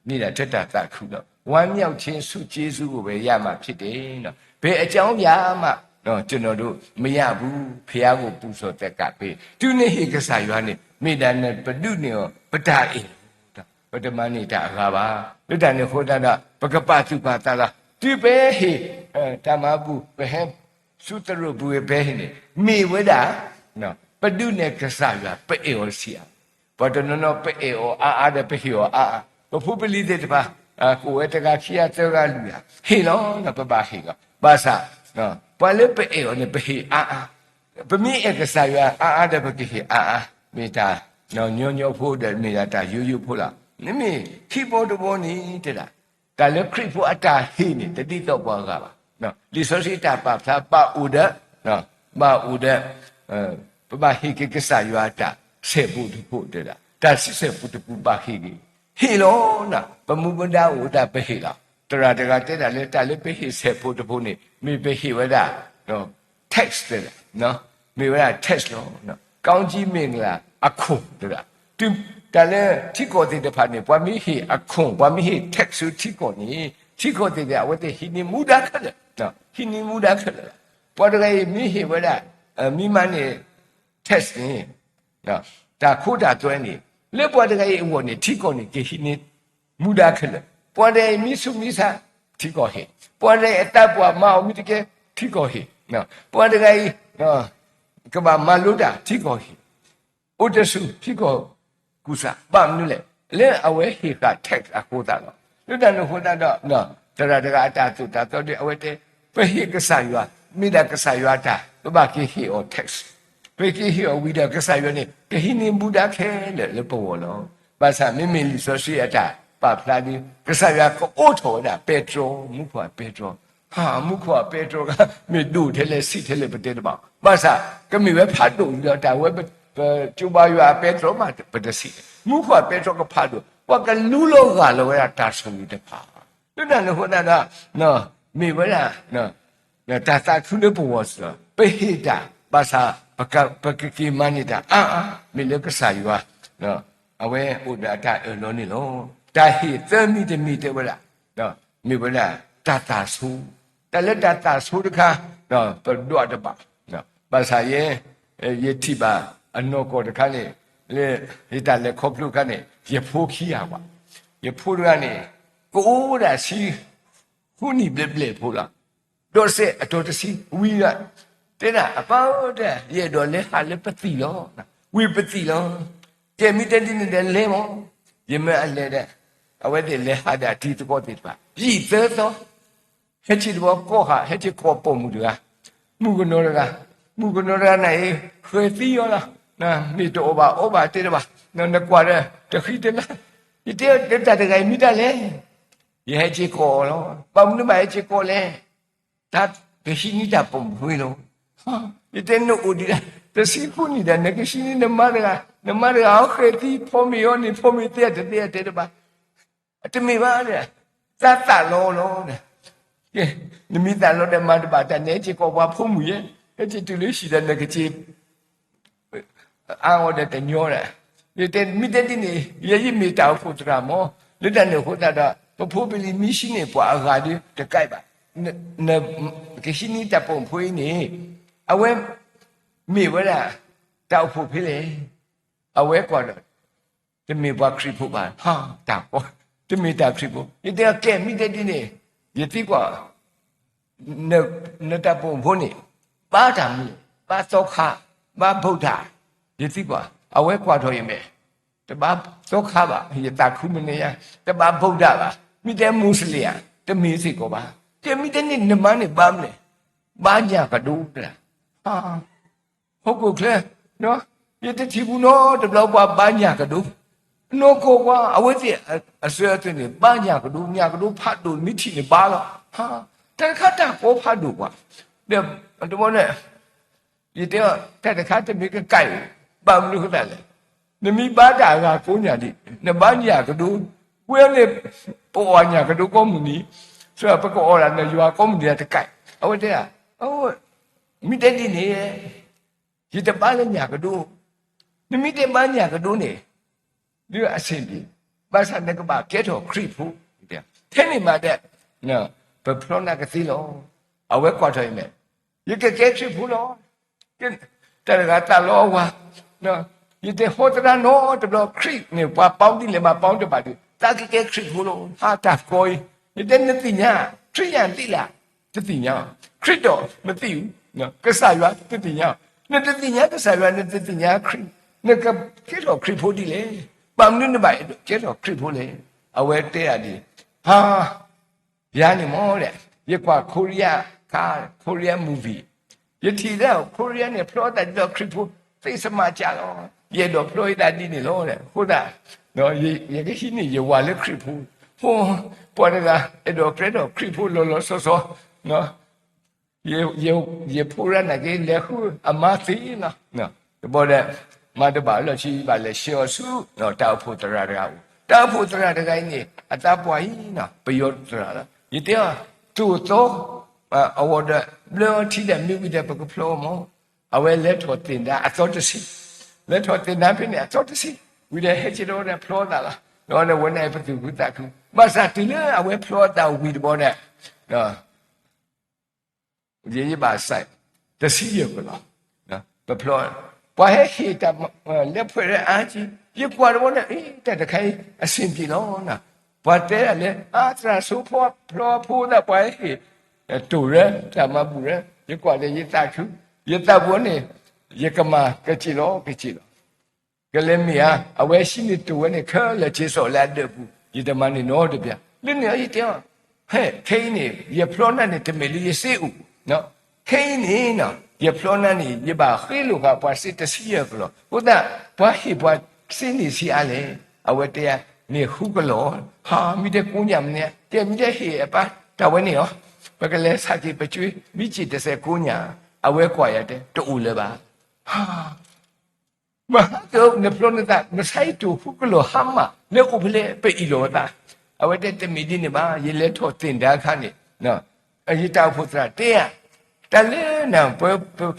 Speaker 1: ni lah tata kru lo wan yau chen su Jesu ko be ya ma phit de no be a chaung ya ma no ကျွန်တော်တို့မရဘူးဖះကိုပူဇော်တက်ကပဲသူနေဟိကစားရွာနေမိဒါနဲ့ပတုနေရောပတာအေပတမနိတာငါပါလွတ်တန်နေခေါ်တာပကပစုပါတာလားဒီပဲဟိတမဘူးဘဟစုတရဘူးပဲဟိနေမိဝဒနော်ပတုနေကစားရွာပဲအောစီယာဘတ်နော်ပဲအောအာတဲ့ပဲဟိောအာဘဖူပလီတဲ့တပါကိုဝဲတကခီယာတောကလူယာဟေလောနပပဟေကဘာသာနော်ပါလေပဲအောနေပဲဟေအာပမိအကစားရွာအာတဲ့ပဲဟေအာမိတာနော်ညောဖို့တဲ့မိတာယူဖို့လားနိမိခိဘောတဘောနေတဲ့လားဒါလည်းခရစ်ဖို့အတာဟိနေတတိတော့ဘောကပါနော်ဒီဆိုစီတာပါဖာပါဥဒနော်ပါဥဒပပဟိကကစားရွာတာဆေဖို့တဖို့တဲ့လားဒါစစ်ဆေဖို့တပူပါဟိကြီးဟေလောနာပမုပဒဝဒပဟေလာတရာတကတဲ့တာလေတာလေပဟေဆေဖို့တဖို့နေမိပဟေဝဒနော် text တဲ့နော်မိဝဒ text လို့နော်ကောင်းကြီးမင်္ဂလာအခုတဲ့လားသူတလည်းထိကိုတဲ့တဖာနေပွားမိဟိအခုပွားမိဟိ text ထိကိုနေထိကိုတဲ့ဝတဲ့ဟိနေမူဒါခတဲ့နော်ဟိနေမူဒါခတဲ့ပွားတဲ့မိဟိဝဒမိမနေ text နေနော်ဒါခိုးတာတွဲနေလေပွားတဲ့ဝနေထိကိုနေကိဟိနေမူဒါခတဲ့ပွားတဲ့မိစုမိစာထိကိုဟိပွားတဲ့အတပ်ပွားမအောင်မိတကယ်ထိကိုဟိနော်ပွားတဲ့နော်ကဘာမလုတာထိကိုဟိဥဒစုထိကိုကုစာဘာမလို့လဲအဝဲဟိက text အခုတာတော့လွတ်တယ်လို့ဟိုတာတော့နော်တရတကအတာသူတာတော့ဒီအဝဲတဲ့ပဟိကဆာယွာမိဒကဆာယွာတာဘာကိဟိ or text ပကိဟိ or ဝိဒကဆာယွာနေကဟိနေဘူဒါခဲလေပေါ်လောဘာသာမိမိလီဆိုရှိအတာပါဖလာဒီကဆာယွာကိုအိုထောတာပက်ထရိုမူဖွာပက်ထရိုဟာမူခွာပက်ထရိုကမိဒူထဲလေစီထဲလေပတဲ့တော့ဘာသာကမိဝဲဖတ်တော့တာဝဲကျူပါရွာပက်ထရိုမှာပဒစီမူခွာပက်ထရိုကဖတ်တော့ဝကလူလောကလောရတာဆုံတဲ့ပါလွတ်တယ်လို့ဟောတာနော်မိဝဲလားနော်တာခုနေပေါ်စပဟိတာဘာသာပကကိမနိတာမိလကဆာရွာနော်အဝဲဥဒတာလောနေလောတာဟိသမီတမီတဲ့ဝလားနော်မိဝဲလားတာဆူတလက်တာဆူတခါနော်ပဒွတ်တပါနော်ဘာသာရဲ့ယတိပါအနောကောတခါလေဟိတလေခေါပလုကနေရဖိုးခီရပါရဖိုးကနေကိုးတာစီခုနိပလေဖိုးလားတော့စေအတော်တစီဝီရတဲ့နာအပေါတဲ့ရတော့လေဟာလေပတိလောဝီပတိလောကဲမိတဲ့ဒီနဲ့လေမောယမအလေတဲ့အဝဲတဲ့လေဟာတာတီတကောတိပါပြည်သေးတော့ဟဲ့ချီတော့ကောဟာဟဲ့ချီကောပုံမှုတွေကမူကနောရနိုင်ခွေသီရောလားနာမိတော့ဘာတဲ့ပါနော်ကွာတဲ့တခိတဲ့လားဒီတဲ့တကယ်မိတယ်လေရဲ့ချီကောလောပုံနမရဲ့ချီကောလေဒါကရှိနေတာပုံဖွေးလို့ဟာဒီတဲ့နို့ဦးဒီတစီခုနေတဲ့ငကရှိနေနမရအောက်ခေတီဖော်မီယောနေဖော်မီတဲ့ပါအတမီပါတဲ့သတ်တလောတဲ့ကဲနမိတလောတဲ့မတ်ပါတဲ့နေချီကောဘာဖုံးမူရဲ့အဲ့ဒီတူလေးရှိတဲ့ငကချီအော်တဲ့ညောတဲ့ဒီမိတဲ့ဒီနေရမိတောက်ဖို့တရာမောလက်တနေဟိုတာတော့ဖိုးပလီမီရှိနေပွားဂါဒီတကိုက်ပါနကရှိနေတာပုံဖွေးနေအဝဲမိဝလာတောက်ဖို့ဖိလေအဝဲကွာတော့တမေဘခရီဖို့ပါဟာတာပေါ်တမေတာခရီဖို့ဒီတဲ့ကဲမိတဲ့ဒီနေယတိကွာနတပုံဖို့နေပါတာမိပါသောခပါဗုဒ္ဓယတိကွာအဝဲကွာတော့ရင်ပဲတပါသောခပါယတခုမနေရတပါဗုဒ္ဓပါမိတဲ့မုစလင်တမေစီကောပါကဲမိတဲ့နေနမနေပါမလဲ ဘာညာကဒူးတာဟာဟုတ်ကိုကလေနော်ယတတိဘူးနော်တဘလောက်ဘာညာကဒူးနောကိုကွာအဝိဇ္ဇအစွဲအသွင်းနေဘာညာကဒူးညာကဒူးဖတ်လို့မိထီနေပါတော့ဟာတခါတကိုဖတ်လို့ကွာတဲ့တော်နဲ့ဒီတဲ့တခါတမိကကြိုက်ဘာမလို့ခက်လဲနမိပါတာကကိုညာတိနဘာညာကဒူးဝဲလေပေါ်ညာကဒူးကောမူနီဆိုတော့ပကောရနဲ့ရွာကောမူနီတကြိုက်အဝိဇ္ဇမိတဲ့ဒီနေဒီတပါလည်းညာကဒူးနမိတဲ့ဘာညာကဒူးနေဒီအဆင်ပြေဘာသာနဲ့ကပါကဲတော့ခရစ်ဖို့တဲ့ထဲနေမှာတဲ့နော်ဘပရောနာကစီလောအဝဲကွာတိုင်းမဲ့ရကကဲခရစ်ဖို့လောကဲတရကတလောဝါနော်ဒီတဲ့ဟောတရနော်တဘလခရစ်နေပါပေါင်းဒီလေမပေါင်းတပါဒီတာကကဲခရစ်ဖို့လောဟာတာကိုဒီတဲ့နတိညာခရစ်ယန်တိလားတတိညာခရစ်တော်မသိဘူးနော်ကဆာရွာတတိညာနဲ့တတိညာကဆာရွာနဲ့တတိညာခရစ်နဲ့ကဲတော့ခရစ်ဖို့ဒီလေပမ်နုနဘိုင်ကျတော့ခရစ်ဖို့လေအဝဲတဲ့ရတယ်ဟာရနေမောတဲ့ရကွာကိုရီးယားကားကိုရီးယားမူဗီယတိတော့ကိုရီးယားနဲ့ဖလော်တာတော့ခရစ်ဖို့သိစမကြတော့ရတော့ဖလော်တာဒီနေလို့တဲ့ဟုတ်တာနော်ရကရှိနေရဝါလေခရစ်ဖို့ဟိုပေါ်နေတာအဲ့တော့ခရစ်တော်ခရစ်ဖို့လောလောဆောဆောနော်ရေဖိုးရနာကေလေခုအမသီနော်နော်ပေါ်တဲ့မတပါလို့ရှိပါလေရှောစုနော်တောက်ဖို့တရတကာတောက်ဖို့တရတကိုင်းနေအတပွားကြီးနော်ပယောတရလားဒီတဲ့သူ့တော့အဝဒလောတိတဲ့မြုပ်တဲ့ပကဖလောမောအဝဲလက်ထော်တင်တာအတော်တစီလက်ထော်တင်တာဖြစ်နေအတော်တစီဝိတဲ့ဟဲချီတော့တဲ့ဖလောတာလားတော့လည်းဝင်နေပသူကုတခုမဆာတင်လေအဝဲဖလောတာဝီတဘောနဲ့နော်ဒီပါဆိုင်တစီရကလားနော်ပဖလောဘာဟဲဟီတလက်ဖွဲ့ရအာကြီးရကွာတော့နဲ့တဲ့တခိုင်အစင်ပြေတော့နာဘာတဲ့လေအာသရာဆူဖောဖလောဖိုးတဲ့ဘာဟီတူရတမပူရရကွာလေရတခုရတဘောနဲ့ရကမကချီလောကလေမီယာအဝဲရှိနေတူနဲ့ခါလက်ချေစော်လာတဲ့ဘူးဒီတမန်နေတော့တပြလင်းနေရတဲ့ဟဲ့ခိနေရဖလောနဲ့တမေလီရစေဦးနော်ခိနေနော်ရဖလောနဲ့ရပါခေလူကပါစစ်တစီရကလောဟုတ်တာဘာဟိဘာစင်းနေစီအလေအဝဲတဲ့နေခုကလောဟာမိတဲ့ကိုညံနဲ့တဲ့မိတဲ့ဟေအပါတဝဲနေရောဘကလေးစာကြည့်ပကျွေးမိချီ39ညာအဝဲကွာရတဲ့တူလည်းပါဟာမတော့နေဖလောနဲ့မဆိုင်တူခုကလောဟာမလေကိုဖလေပေအီလောတာအဝဲတဲ့မိဒီနေပါရေလဲထော်တင်တာခါနေနော်အရေးတောက်ဖို့စတဲ့တလဲနံပွဲ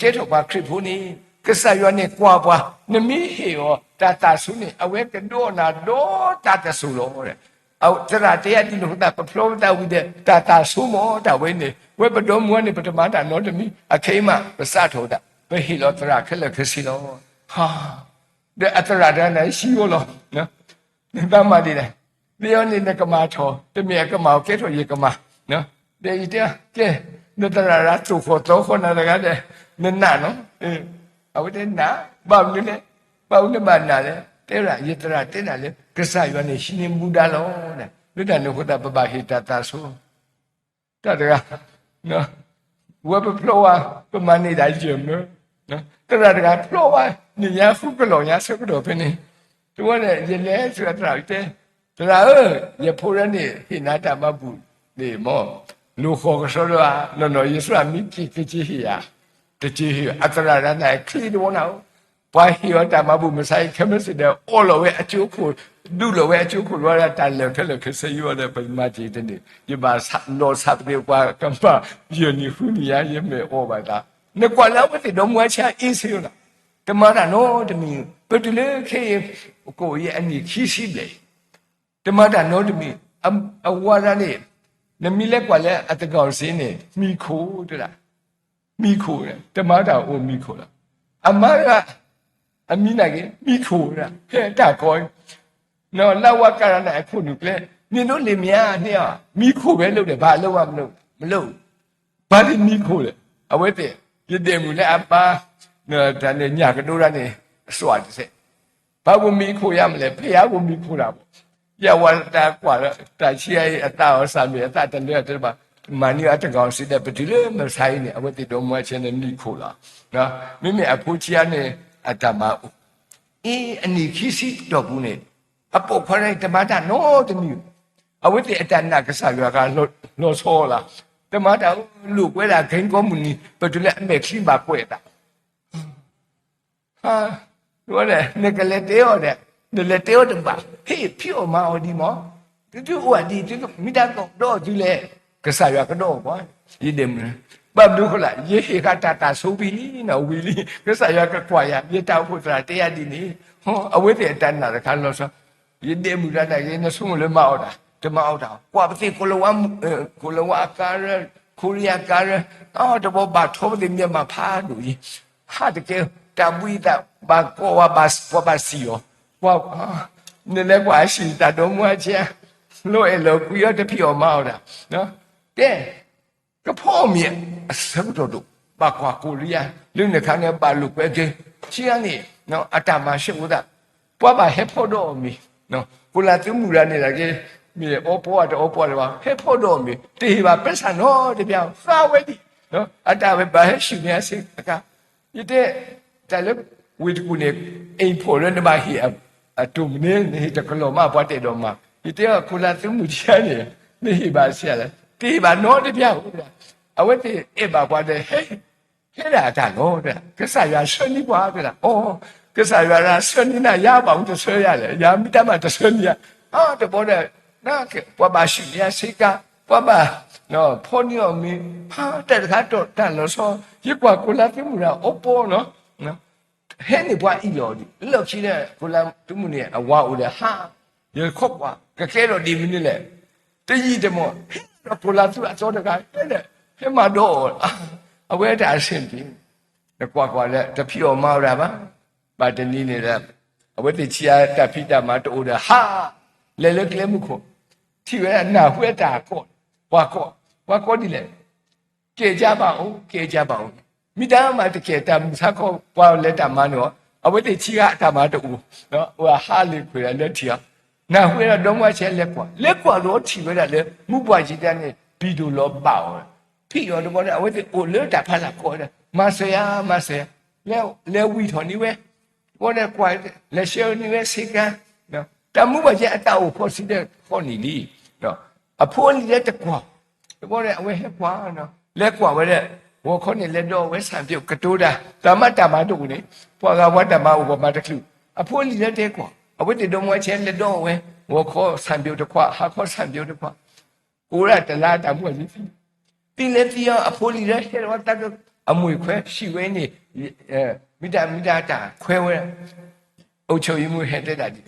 Speaker 1: ကျဲတော့ပါခရစ်ဖို့နေကဆာယောနဲ့ကွာပွားနမီဟေယောတာဆုနေအဝဲကတော့နာတော့တာဆုလို့တဲ့အော်တရတရားဒီလိုတာပဖလောတာဝိတဲ့တာဆုမောတာဝဲနေဝဲပတော်မွန်းနေပထမတာနော်တမီအခိမပစထောတာဘဟီလောတရခက်လက်ခစီလောဟာတဲ့အတရဒန်နဲ့ရှိရောလောနော်ဒီတမဒီလေဒီယောနေကမာထောတမီကမာကဲထောရေကမာနော်ဒီတဲ့ကဲနတရရာသူဖို့တော့ခနာရတဲ့နနာနော်အဝိတဲ့နာဘာလို့လဲဘာလို့မနာလဲတဲ့ရယတရတဲ့နာလေကဆရွာနေရှင်နေမူတာလောတဲ့လွတ်တယ်လို့ဟောတာပပဟိတတာဆိုတတရနော်ဝဘဖလောဝပမနေတာကျမနော်တရတကဖလောဝနေရဖုကလောရဆကတော့ဖနေသူကလည်းရလဲဆိုတရတဲ့တရရဖိုးရနေဟိနာတမဘူးနေမောလူခေါ်ဆိုတော့နော်ယေရှုအမိကြီးကြီးဟိယာတကြီးဟိအတရရနဲ့ခီတော့နော်ဘာဟိယောတမဘူးမဆိုင်ခမစတဲ့အော်လောဝဲအချိုးကိုဒူလောဝဲအချိုးကိုရတာတန်တယ်ဖဲလို့ခစယောတဲ့ပမကြီးတဲ့ဒီပါလောစပ်တဲ့ကွာကမ္ဘာယနီဖူနီယာယမေအောဘာတာနေကွာလောက်တဲ့တော့မွေးချအင်းစီလားတမရနော်တမီပတလေခေကိုရဲ့အနိခီစီလေတမရနော်တမီအဝါရနေနမီလက်ကွာလဲအတကောင်စင်းနေမိခိုးတလားမိခိုးတယ်တမတာအိုမိခိုးလားအမကအမိနိုင်ကမိခိုးတာဟဲ့တာကောနော်လဝကရနာအခုနုကလေနင်တို့လင်မယားနဲ့မိခိုးပဲလုပ်တယ်ဘာလုပ်ရမလို့ဘာလို့မိခိုးလဲအဝဲတဲ့ရတဲ့မူလဲအပါနော်တန်နေညကတို့ရနေအစွာတစ်စက်ဘာကိုမိခိုးရမလဲဖះကိုမိခိုးတာပေါ့ရဝတာကွာတာရှိရဲ့အတာရောစာမြေအတာတန်တဲ့တဲ့ပါ mani ata gang si da petile me sai ni awati do mo chen ni khola na mimi aphuchia ne atama ani khisi do bu ne apo khore tamata no tami awati atana kasa ya ka lo so la tamata lu kwe la gain ko muni petile me khim ba kwe ta ha lo le ne ka le te o de le te o de ba he phio ma o di mo tu wa di tu mi da ko do tu le ka sa ya ka do kwa yi dem ba du ko la ye he ka ta so bi na wi li ka sa ya ka kwa ya ye ta ko tra te ya di ni ho a we te tan na ka lo so yi dem ra da ye na so le ma o da te ma o da kwa ba ti ko lo wa ka re ko ri ya ka re a de bo ba tho de mi ma pha du yi ha de ke ta bui da ba ko wa ba si yo wa ne le kwa shi ta do mo che lo e lo ku yo te phi o ma o da no ke ka pho mi sa do do ba kwa ko ri ya lu ne kha ne ba lu kwe ke chi ya ni no ata ma shi u da pwa ba he pho do mi no ku la tu mu ra ne la ke mi o po de ba he pho do mi ti ba pe sa no de bia fa we di no ata we ba he shi ne se ka yi te ta le wi ku ne ai pho re ne ba hi a tu ne te ko lo ma pwa te do ma yi te ko la tu mu cha ne ne hi ba sia la ti ba no de bia u da a we te e ba pwa de he da ta no de ke sa ya shen ni pwa de la o ke sa ya ra shen ni na ya ba u de shen ya le ya mi ta ma de shen ya a de bo de na ke pwa ba shi ya se ka pwa ba no pho ni o mi ha te ka to ta lo so yi kwa ko la tu mu ra o po no no he ni pwa i lo di lo chi de ko la tu mu ni a wa u de ha ye khop wa ke ke lo di mi ni le te yi de mo ko la tu a so de ka de he ma do a we da shin bi de kwa le te phi o ma ra ba de ni ni de a we te chi ya ta phi ta ma to de ha le ke le mu ko ti we na hwe ta ko wa ko di le ke ja ba o mi da ma te ke ta sa ko wa le ta ma no a we te chi ga ta ma to no wa ha le ko ya le ti ya na hwe da do ma che le kwa lo ti we da le mu bwa ji da ne bi do lo ba o phi yo do bo da a we te o le ta pha la ko da ma se ya le wi tho ni we wo de kwa le she ni we se ka no ta mu ba je ata o pho si de kho ni ni no a pho ni le te kwa bo de a we he kwa no le kwa we de wo kho ni le do we san pyo ka to da ta ma do ni pwa ga wa ta ma o ma ta klu a pho ni le te kwa a we te do mo che le do we wo kho san pyo de kwa ha kho san pyo de kwa ko ra ta la ta mo ni tin le ti a pho ni le he wa ta a mui khwe shi we ni mi da ta khwe we o chou yi mu he de da di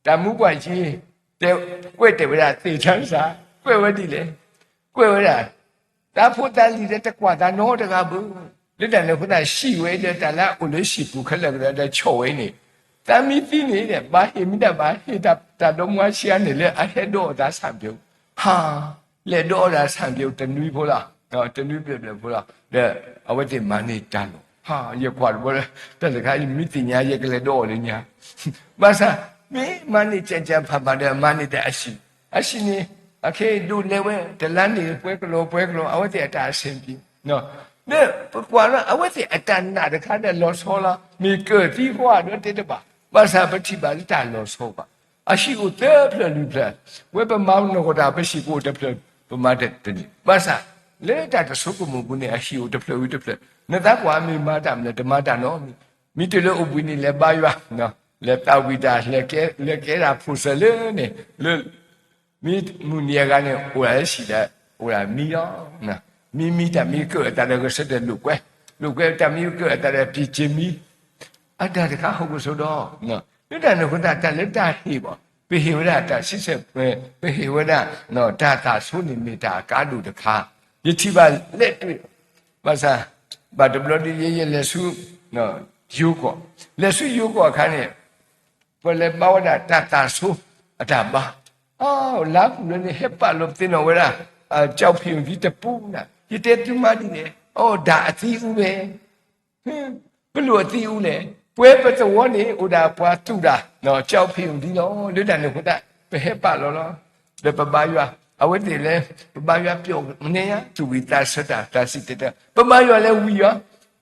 Speaker 1: ta mu kwa chi te kwe te we da ti chan sa kwe we di le kwe we da ta pho ta li de ta kwa ta no de ga bu le da le pho ta shi we de ta la o le shi bu khe le de chou we ni ta mi ti ni de ba he mi da ba he ta do mo shi ne le a he do da san pyo ha le do da san pyo te nui pho la no te nui pyo pho la de a we te ma ni ta lo ha ye kwa bo le te le ka mi ti nya ye ke le do le nya ba sa mi ma ni chen pha ba de ma ni de a shi ni a ke du le we te lan ni pwe klo a we te ta sin pi no ne kwa la a we te ata na de ka de lo so la mi ke ti kwa do te de ba sa pa ti ba ta lo so ba a shi ko te ple lu ple we ba ma no ko da pa shi ko te ple ba ma de te ba sa le ta de so ko mu bu ne a shi ko te ple ne ta kwa mi ma ta me de ma ta no mi te le o bu ni le ba ywa no le ta wi da le ke da fu se le ne le mi mu ni ga ne o la shi da o la mi yo na mi ta mi ke ta de se de lu kwe ta mi ke ta de pi chi mi a da de ka ho ko so do no ni da ne ko ta le ta hi bo pe hi wa da ta si se pe hi wa da no ta su ni mi ta ka du de kha yi ti ba le twi ba sa ba de blo di ye le su no yu ko le su yu ko kha ne po le ba wa da ta su a da ba oh la ku ne he pa lo tin no wa da a chao phim vi te pu na yi te tu ma di ne oh da a ti u be pe lo ti u le pwe pe to wo ni u da pwa tu da no chao phim di no le da ne ko da pe he pa lo de pa ba ywa ဝတ်တယ်လေဘာရွာပြောမနေရသူဝိတာစတာတာစီတဲ့ပမာရွာလေဝီရော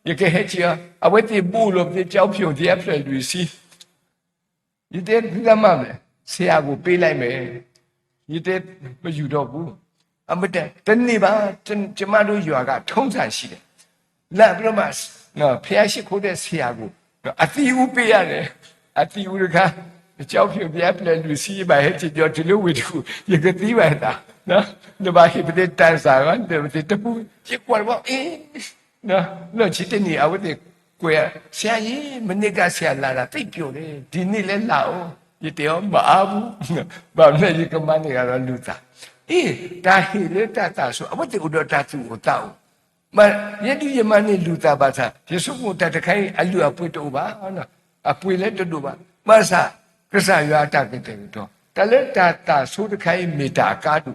Speaker 1: ရကဟဲချီအဝတ်တယ်ဘူးလို့ပြကြောက်ဖြုံတဲ့ဖလက်လူစီဒီတဲ့ဒီမှာလေဆရာကိုပေးလိုက်မယ်ဒီတဲ့မယူတော့ဘူးအမတဲ့တနေ့ပါကျမတို့ရွာကထုံးစံရှိတယ်လာပြီးတော့မှနော်ဖះရှိခိုးတဲ့ဆရာကိုအတီဦးပေးရတယ်အတီဦးကကြောက်ဖြုတ်ပြပလဲလူစီးပါဟဲ့ချီကြောဒီလိုဝေတူရကတိပါတာနော်ဒီဘာဟိပတဲ့တန်စာကတဲ့တပူချစ်ကွာဘောအေးနော်ချစ်တဲ့နေအဝတ်ကိုရဆရာကြီးမနစ်ကဆရာလာတာသိပြောတယ်ဒီနေ့လဲလာအောင်ဒီတယောမအားဘူးဘာလဲဒီကမန်းနေကတော့လူသားအေးဒါဟိလေတတာဆိုအဝတ်ကိုတော့တသူကိုတောက်မယတိယမနဲ့လူသားပါသာယေရှုကိုတတခိုင်းအလူအပွေတော့ပါနော်အပွေလဲတူပါမဆာကစားရတာကတဲ့တော့တလက်တာဆိုတခိုင်းမေတာကားတူ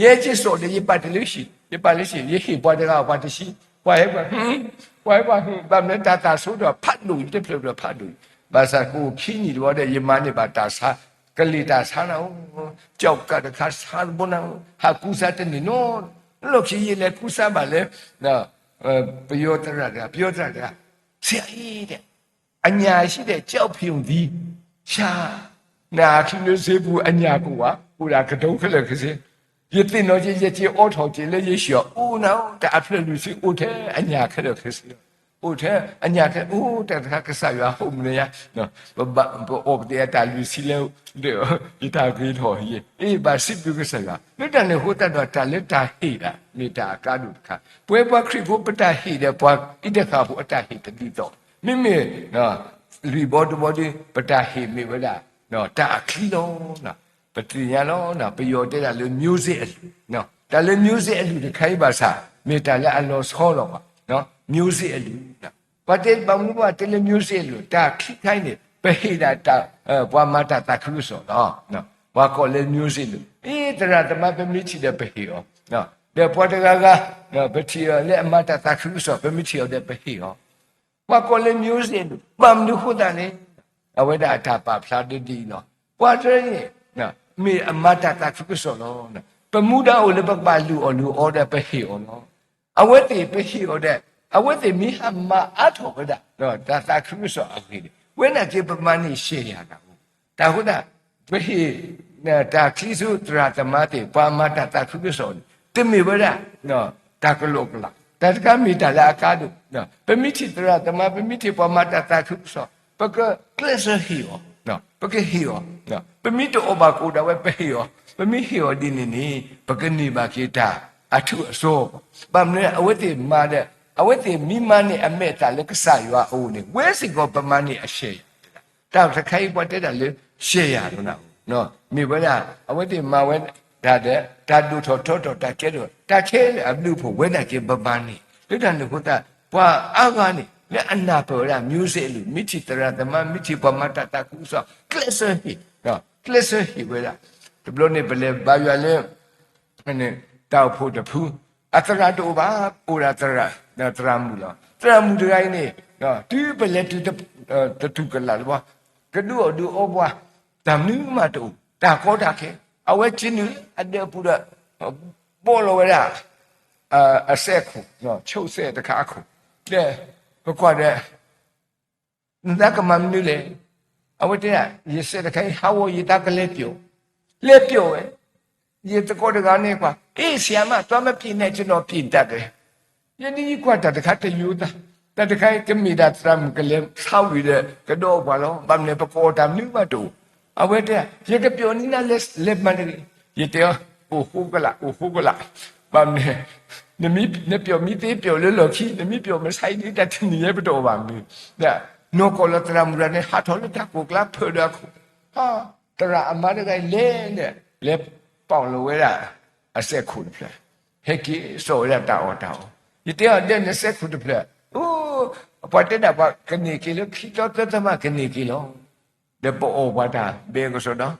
Speaker 1: ရဲ့ချစ်စော်တဲ့ရပတ်တလို့ရှိရပတ်လို့ရှိရဟိပွားတဲ့ကဘာတရှိဝိုင်းပါဝိုင်းပါဘာနဲ့တာဆိုတော့ဖတ်လို့တက်ပြလို့ဖတ်လို့ဘာသာကိုခင်းညီတော့တဲ့ယမနဲ့ပါတာစားကလေးတာစားတော့ကြောက်ကတခါစားဘုနာဟာကူစားတဲ့နော်လို့ခီးရလေကူစားပါလေနော်ပြောတရဆရာကြီးတဲ့အညာရှိတဲ့ကြောက်ဖြုံသည်ရှာနာခင်းလို့စေဘူးအညာကိုကဟိုလာကတုံးခလက်ခစေရတဲ့နော်ကြီးအော်ထော်ကြီးလေရရှိဦးနော်တအဖလလူစီဦးတဲ့အညာခလက်ခစေဦးတဲ့အညာခဦးတဲ့ခါကစားရဟုတ်မလဲနော်ဘာတဲ့တာလူစီလေဒီတာကြီးတော်ကြီးအေးဘာစစ်ပြုကစားရလွတ်တယ်ဟိုတတော့တာလက်တာဟိတာမိတာကားလူခါပွဲခရစ်ဖို့ပတာဟိတဲ့ပွားဣတခါဖို့အတာဟိတတိတော့မိမိနော်လီဘောတပတာဟိမိဝလာနော်တာခီလုံးနော်ပတိညာလုံးနော်ပယောတဲ့လူမျိုးစစ်အလူနော်ဒါလည်းမျိုးစစ်အလူတခိုင်းပါစားမိတာလည်းအလောဆောတော့ပါနော်မျိုးစစ်အလူနော်ပတ်တဲ့ဘာမှုပါတယ်လည်းမျိုးစစ်အလူတာခိခိုင်းနေပဟိတာတာဘွာမတာတာခရုဆိုတော့နော်ဘာကောလည်းမျိုးစစ်လူအေးတရတမပမိချီတဲ့ပဟိရောနော်တဲ့ပေါ်တကကနော်ပတိရလည်းအမတာတာခရုဆိုပမိချီရတဲ့ပဟိရောဘာကောလည်းမျိုးစစ်လူပမ်လူခုတန်နေအဝိဒအတာပါဖလာတတိနော်ပွားတဲ့နော်မေအမတာတာခရုဆိုတော့နော်ပမူဒါကိုလည်းပလူအော်တဲ့ပဟိရောနော်အဝတ်တေပဟိရောတဲ့အဝတ်တေမိဟမအထောကဒါတော့တာခရုဆိုအခီဝဲနာကျေပမနိရှေရတာဒါဟုတ်တာဘဟိတာခီစုတရာသမတေပါမတာတာခရုဆိုတမေဝရနော်တာကလောကလာတတကမိတလာကာဒုနော်ပမိတိတရာသမပမိတိပါမတာတာခရုဆိုပကကလစဟီယောနော်ပကဟီယောနော်ပမိတောဘကိုဒါဝဲပဟီယောပမိဟီယောဒီနေပကနေပါကေတာအထုအစောပမနဲ့အဝတ်တေမာတဲ့အဝတ်တေမိမနဲ့အမေတာလက်ကဆရွာအိုးနေဝဲစီကောပမနဲ့အရှေတောက်တခိုင်ပွတ်တဲ့လေရှေရတော့နော်မိဘလားအဝတ်တေမာဝဲဒါတဲ့ဓာတုထောတာကျဲတော့တာချဲအဘလူဖို့ဝဲနာကေပမနဲ့လွတ်တယ်လို့တာပွာအာဂာနေလက်အနာပေါ်ရမျိုးစေ့လူမိချီတရသမမိချီပမတတာကုဆိုကလစဟီနော်ကလစဟီဝဲလားဒီဘလို့နေပလဲဘာရွာလဲနဲ့တောက်ဖို့တဖူးအတရာတူပါပူရာတရာတရာမူလားတရာမူတိုင်းနေနော်ဒီပလဲတူတူကလာဘောကဒူအဒူအောဘွားတမ်နူမတူတာကောတာခဲအဝဲချင်းနူအတဲ့ပူရပေါ်လောရအဆက်ခုနော်ချုပ်ဆက်တခါခုတဲ့ဘကွာတဲ့နကမမနူလေအဝဲတဲ့ရစတဲ့ခိုင်ဟာဝရတာကလေးပြောလက်ပြောပဲရေတကောတကနေကွာအေးဆီယမသွားမပြင်းနဲ့ကျွန်တော်ပြင်းတတ်တယ်ယနေ့ကွာတခါတယူတာတခါကမိတာသရမ်ကလေးဆောက်ရတဲ့ကတော့ဘာလို့ဗမ်းနေပကောတာမြူမတူအဝဲတဲ့ရေကပြောနေလက်မနေရေတဲ့ဟုတ်ကလားဗမ်းနေနပြောမိသေးပြောလို့ခီနမိပြောမဆိုင်ဒီတတ်နေရပတော့ပါမင်းဒါနောကလတရမရနဲ့ဟာထော်လက်ကိုကလာဖေရခုဟာတရအမရကလဲနဲ့လက်ပေါင်လိုဝဲတာအဆက်ခုဖလက်ဟက်ကီဆိုရတာအော်တောဒီတဲ့တဲ့ဆက်ခုဖလက်အိုးပတ်တဲ့ဘာကနေကီလိုခီတော့တမကနေကီလိုဒေပေါ်ဘာတာဘေကိုဆိုတော့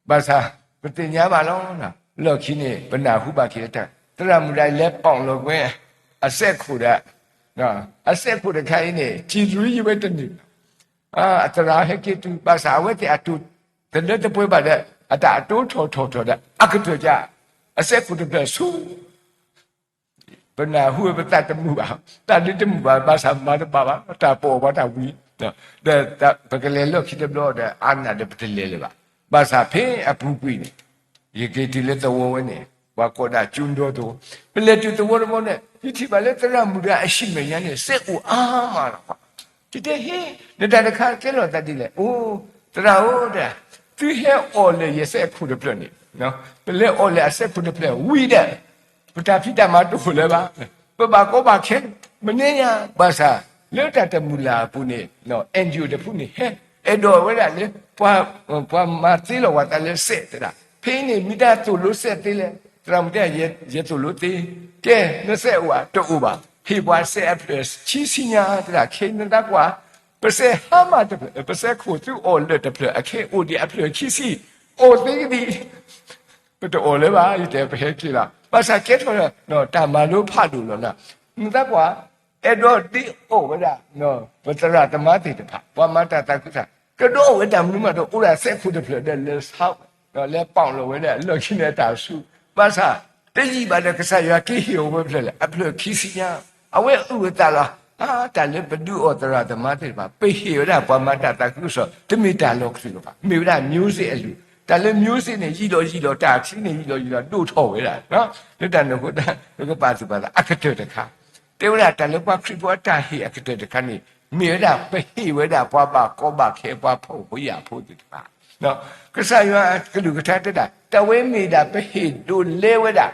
Speaker 1: ဘာသာပတင်ညာပါလုံးလားလော်ခီနေဘနာဟုပါခေတဲ့တရမူတိုင်းလက်ပေါင်လိုကွဲအဆက်ခုတဲ့နော်အဆက်ခုတဲ့ခိုင်းနေကြည်သူကြီးပဲတနေအတရာဟက်ကီတူဘာသာဝဲတဲ့အတူတဲ့ပွဲပါတဲ့အတာအတိုးထော်တဲ့အကတူကြ a second plus who but now who ever that the move out that didn't move out by some mother baba tap or what are we that because look at the blood Anna the Peteleva but I pay a pooping you get to let the woman Wakoda Jundo to let you the word on it you keep a letter Muda Shimmy say ah today he the data can't tell that delay oh the to hear all the yes I put a plan no but let all the accept put a plan we there Putapita matu fuleba, Baba back hen, Manea, Basa, look at the mula pune, no, and you the pune, Edo, where I live, Qua Martilo, what I said, Penny, Mida to Lucetile, from there yet to Luti, Ke, no say what to Uba. He was say at first, Chisinia, that came in that wa, but say how much, but say could do all the play, I can't, oh, the apple, Chisi, oh, baby. But the Oliver is the Pekila. But I get her, no, Tamalo Padula. Nutaqua, Edward D. over that, no, but the Ratamati, one mata takuta. Could go with them, no matter what I said for the play, then let's help, no, let Paulo with that, looking at our shoe. But the by the Kasayaki over the Apple Kisia. I will with that. Ah, that do or the Ratamati, but pay here that one mata takusa to meet that looks in me that music. 但是 music 呢，一路大气呢，一路都错为了，喏，你但那个把子把它阿克特的看，对不啦？但是把开播大黑阿克特的看呢，没得不黑为了把高把开把破不呀破的吧，喏，可是呀，个路个他的啦，但为没得不黑都累为了，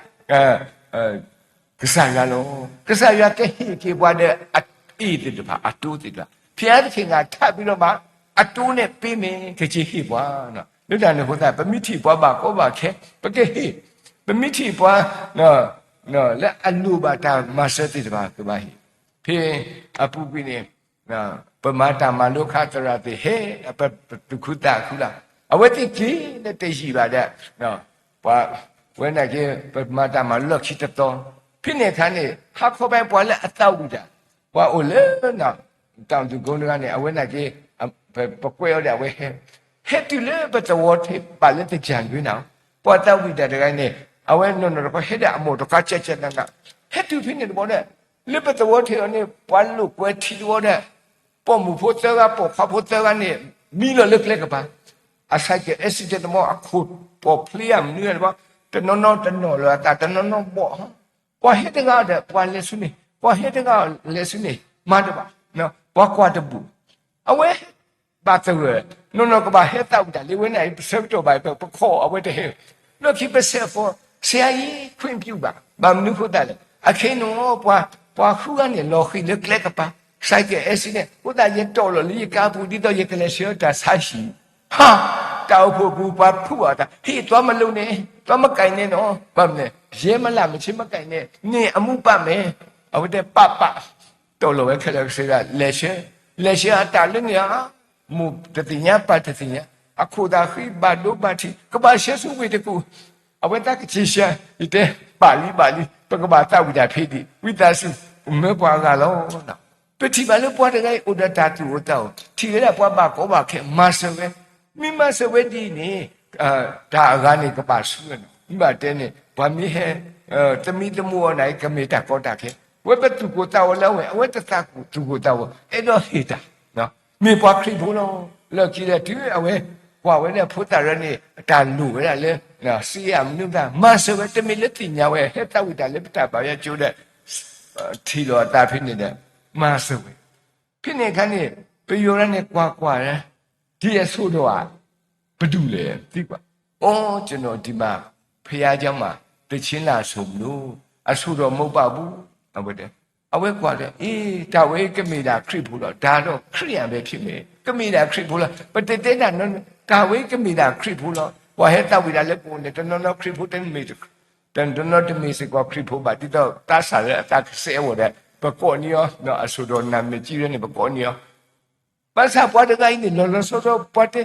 Speaker 1: 可是呀咯，可是呀个黑给把的阿一的吧，阿多的吧，偏的听啊，他比如嘛，阿多呢比没个去黑把喏。 lúc nào nó phải bấm mít qua bà có bà khé bà cái bấm mít qua nó là anh lu bà ta mà sợ thì bà cái bà thì apu bini nó bấm mà ta mà lúc khác ra thì he apa kuda awet thì nó tây gì bà đó nó bà when này cái bấm mà ta mà lúc khi tập to thì này cái này học khó bên bà là tao cũng đã bà ule nó tao tụi con cái này awet này cái bà quay ở đây awet hết từ lẽ bây giờ what hết bà lên từ chẳng cái nào qua tao bị đại cái này à vậy nó có hết đã một cái chết năng hết từ phía này bọn này lẽ bây giờ what hết này quan lục quay thi what này bỏ một phút giờ ra bỏ khắp phút giờ ra này mi là lực cái bạn à sai cái accident mà à khụt bỏ phliam nữa làแต่nó làแต่nó bỏ qua hết cái nào đấy qua lên xuống này qua hết cái nào lên xuống này mà được bạn nó qua được bù à vậy bà tự nó có bà hết tao đã lấy này sớm cho bà phải khó ở bên đây nó khi bà sẽ for sẽ ấy khuyên piu bà nữ phụ đại à khi nó qua khu anh này lo khi nước lẽ cái bà sai cái gì này phụ đại nhất trâu rồi lý cả phụ đi đâu cái này sửa ta sai gì ha tao phụ bà phụ à ta thì tôi mà lâu này tôi mà cái này nó bà này dễ mà làm chứ mà cái này nè amu bà mẹ ở bên đây bà trâu rồi cái này sửa lẽ sửa ta lên nhá mu tetinya pa tetinya aku dah khi ba do ba thi ka ba she su we de ku awen ta ka chi sha ite bali pa ka ba ta wi da phi di wi ta su me pwa ga lo na pe thi ba le pwa de gai oda ta tu o ta thi ga pwa ba ko ba khe ma se we mi ma se we di ni da ga ni ka ba su ne mi ba de ne ba mi he tami tamu nai ka me ta ko ta khe we ba tu ko ta o la we awen ta ku tu ko ta o e do hi ta no มีปากคลิปเราเลิกคิดเลยถือเอาไว้ว่าไว้เนี่ยพุทธะนี่การดูไว้เลยนะเสียมนึกว่ามาสวัสดิ์มีเลติญาเว้เฮตาวิตาเลปตาบายจูเดทีโลตาพินิเดมาสวัสดิ์พินิคันนี่ไปอยู่นั่นเนี่ยกว่านะที่จะสู้ด้วยไปดูเลยดีกว่าโอ้จนดีมาพยายามมาแต่ชิ้นละสมรู้สู้ด้วยมุบาบูเอาไว้เด้เอาไว้กว่าเลยถ้าไว้ก็มีดาคริบูลดาโนคริยันไปพิมพ์ก็มีดาคริบูลปฏิเดนั่นนั่นถ้าไว้ก็มีดาคริบูลว่าเหตุตาวิดาเล็กปุ่นเนี่ยตอนนั้นคริบูตันมีจุดตอนนั้นมีสิ่งว่าคริบูบัดที่ต้องตาสารตาเสียวเลยประกอบนี้เนาะสุดอนนำมีจีเรนประกอบนี้ภาษาพอดกันนี่เราสุดพอด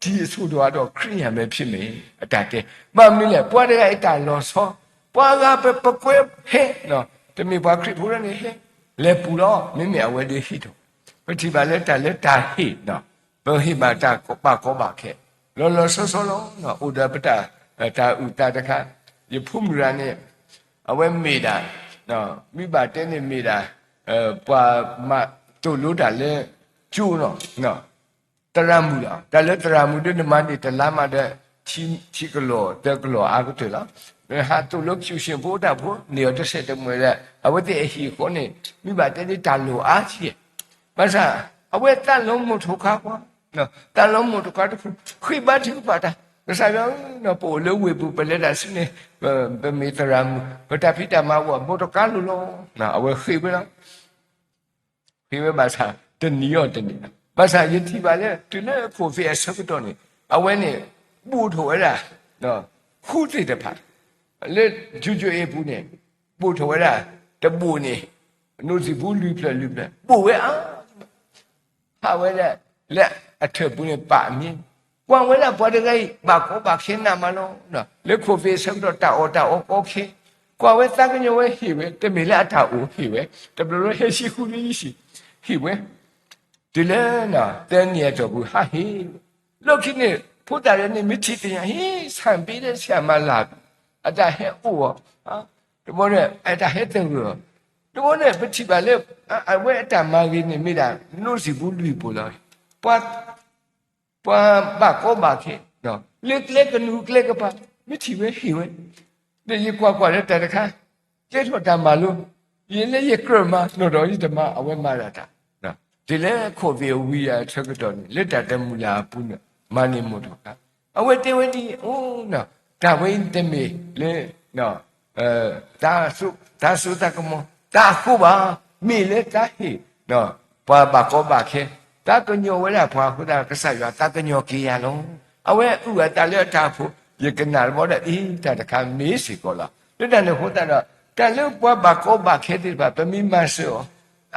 Speaker 1: ที่สุดว่าเราคริยันไปพิมพ์แต่เดมันมีเลยพอดกันไอ้ตาเราสุดพอกันไปประกอบเฮเนาะแต่มีว่าคริบูนี่เฮเลปูล้อไม่มีเอาไว้ดีฮิตปฏิบัติเลตาฮิตเนาะบางทีมาตาก็ปากแค่เราโซโลเนาะอุดาปตาตาอุตาตะคะ ရဖုံရနဲ့အဝဲမေတာနော်မိဘတဲနေမေတာပွာမတို့လို့တာလဲကျိုးနော်တရမှုလားဒါလဲတရမှုတဲ့နမနေတလာမတဲ့ချီကလောတကလောအာကတလားဟာတို့လို့ကျူရှင်ဖို့တာဖို့နေရတဲ့ဆက်တမွေတဲ့အဝဲတဲ့အဟီခေါနေမိဘတဲနေတာလို့အားချီဘာသာအဝဲတလုံးမထုတ်ခါကွာနော်တလုံးမထုတ်ခါတခုခိဘတ်ခုပါတာဒါဆိုရင်နော်ပိုလို့ဝေပူပလက်တာစနေဘမေတရမ်ဘတာဖိတမဝမတကလူလောနော်အဝဲခိဘလားခိဘဘာသာတနီရောတနီဘာသာယတိပါလေသူနဲ့ကိုဖီအဆက်တော့နေအဝဲနေပူထော်ရတာနော်ခုတိတဲ့ဖာလေဂျူဂျူအေပူနေပူထော်ရတာတပူနေနုစီဘူးလူပြပူဝဲအာဟာဝဲလက်အထက်ပူနေပါမြင်ကွန်ဝဲလာပေါ်တဲ့ကိဘာကိုဘာခင်းနာမလို့နော်လေကိုဖီဆက်တော့တာအောခေကွာဝဲသကညဝဲဟိဝဲတမေလာတာအိုဟိဝဲတဘလိုဟဲရှိခုလေးရှိဟိဝဲဒီလဲနာတဲနေရတော့ဘူးဟာဟိလောခိနေဖုတာရနေမိတိတရဟိဆံပေးတဲ့ဆရာမလာအတာဟဲအိုဟာဒီဘောနဲ့အတာဟဲတဲ့ကိုဒီဘောနဲ့ပတိပါလေအဝဲအတာမကြီးနေမိတာနုစီဘူးလူပူလာပွာဘာကောဘာခေနော်လက်ကနုကလက်ကပါမိတိဝဲဟိဝဲဒီကွာတဲ့တခါကျဲထော်တမလို့ရင်းလေးရကရမနော်တော်ကြီးဓမ္မအဝဲမရတာနော်ဒီလဲခိုဗီဝီယာချက်ကတော့လက်တတမူလာပုနမနိမို့တော့အဝဲတေဝတိအိုးနော်ဒါဝိတမေလေနော်ဒါစုတကမောဒါခုပါမိလေတာဟိနော်ဘာကောဘာခေတာကညောဝဲလာဖွာခုတာကဆရွာတာကညောကေရလုံးအဝဲဥရတာလက်တာဖို့ရကနာဘောတဲ့ဤတာတခါမေးစီကောလာလက်တနဲ့ဟိုတာတော့တလူပွားဘာကောဘာခေတိဘာပမိမဆော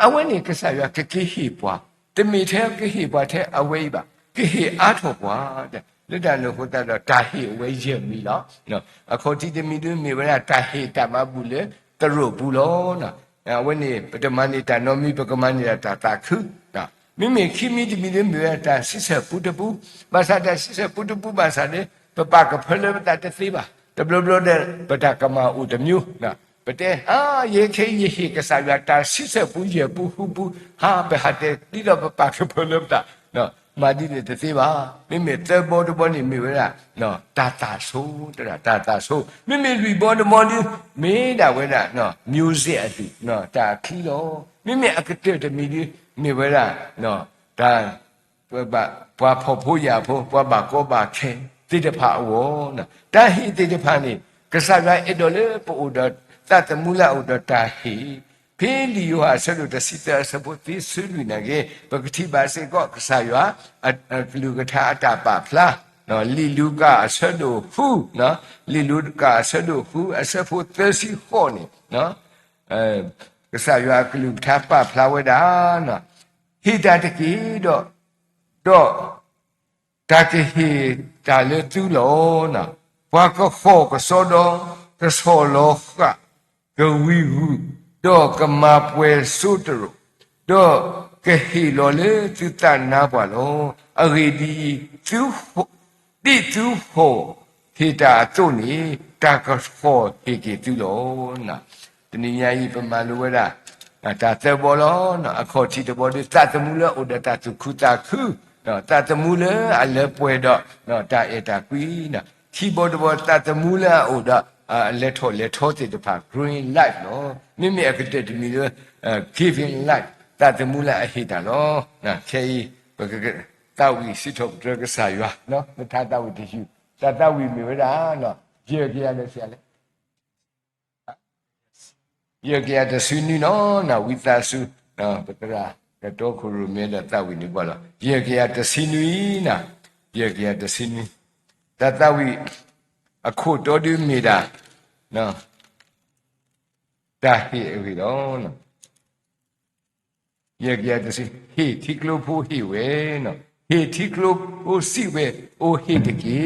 Speaker 1: အဝဲနေကဆရွာကကိဟိပွားတမိသေးကိဟိပွားတဲ့အဝဲပါကိဟိအားထောပွားတဲ့လက်တနဲ့ဟိုတာတော့တာဟိဝဲရမီလားနော်အခုတိတမိတို့မိဝဲတာဟိတမဘူးလေတရုပ်ဘူးလို့နော်အဝဲနေပတမဏိတနောမိပကမဏိတာခုနော်မိမိခိမိတိမိတို့မိဝဲတာစစ်ဆက်ပုတပုဘာသာတဲ့စစ်ဆက်ပုတပုဘာသာတဲ့ပပကဖလဘတာတသိပါတဘလဘလတဲ့ပတကမဥတမျိုးနော်ပတဲရေခေရေဟိကစားရတာစစ်ဆက်ပူရပူဟုပူဟာဘဟတဲ့ဒီတော့ပပကဖလဘတာနော်မာဒီတဲ့တသိပါမိမိသဘောတဘောနေမိဝဲတာနော်တာဆိုတာဆိုမိမိလူဘောတမောဒီမေးတာဝဲတာနော် music အတူနော်တာခီလောမိမိအကတဲ့တမီဒီမိဝဲတာနော်ဒါဘွာဖို့ရဖို့ဘွာဘာကောဘာခဲတိတဖာဝေါနော်တာဟိတိတဖာနေကစားရအဲ့တော့လေပို့တော့တတမူလာဥဒတာဟိဖိလီယောဟာဆလုတစီတစပုတိဆွလူနာကေပကတိပါစေကောကစားရလူကထာအတပါဖလားနော်လီလူကအဆဒိုဟုနော်လီလူကအဆဒိုဟုအဆဖို့သစီခေါနေနော်ကစားရကလူထာပါဖလားဝဒနော်ဟိတတကီတော့တာကေဟိတာလေသူလောနော်ဘာကခေါ်ကစောတော့ကစောလောကဝီဟုတော့ကမပွဲစုတရတော့ကဟီလောလေသူတနာပါလောအဂေဒီသူဟိုဟိတာတုန်နီတာကခေါ်ဟိကေသူလောနာတနည်းကြီးပမာလိုဝဲတာတာသဘောလောနော်အခေါ်ချီတဘောဒီတသမူလဥဒတာသူခုတာခုနော်တသမူလအလဲပွဲတော့နော်တာအေတာကွီနော်ခီဘောတဘောတသမူလဥဒလက်ထောတဲ့တဖာ green light နော်မိမိအကတဲ့ဒီမီ giving light တသမူလအဟိတာနော်နော်ခေဘကတာဝီစစ်ထုတ်ဒရကဆာယနော်မထာတာဝီတရှိတဝီမိဝဒါနော်ရေကြရလဲဆရာလေရေကြရတဲ့ဆွေးနွေးနော်ဝိသစုနော်ပတရာကတော့ခုရမဲတဲ့တဝီနေပါလားရေကြရတဲ့ဆွေးနွေးနာရေကြရတဲ့ဆွေးနွေးတဝီအခုတော်ဒီမိတာနော်တာဟိဝီတော့နော်ရေကြတဲ့ဆွေးဟိတိကလို့ဖို့ဟိဝဲနော်ဟေတိကလို့ဖို့စီဝဲအိုဟိတကေ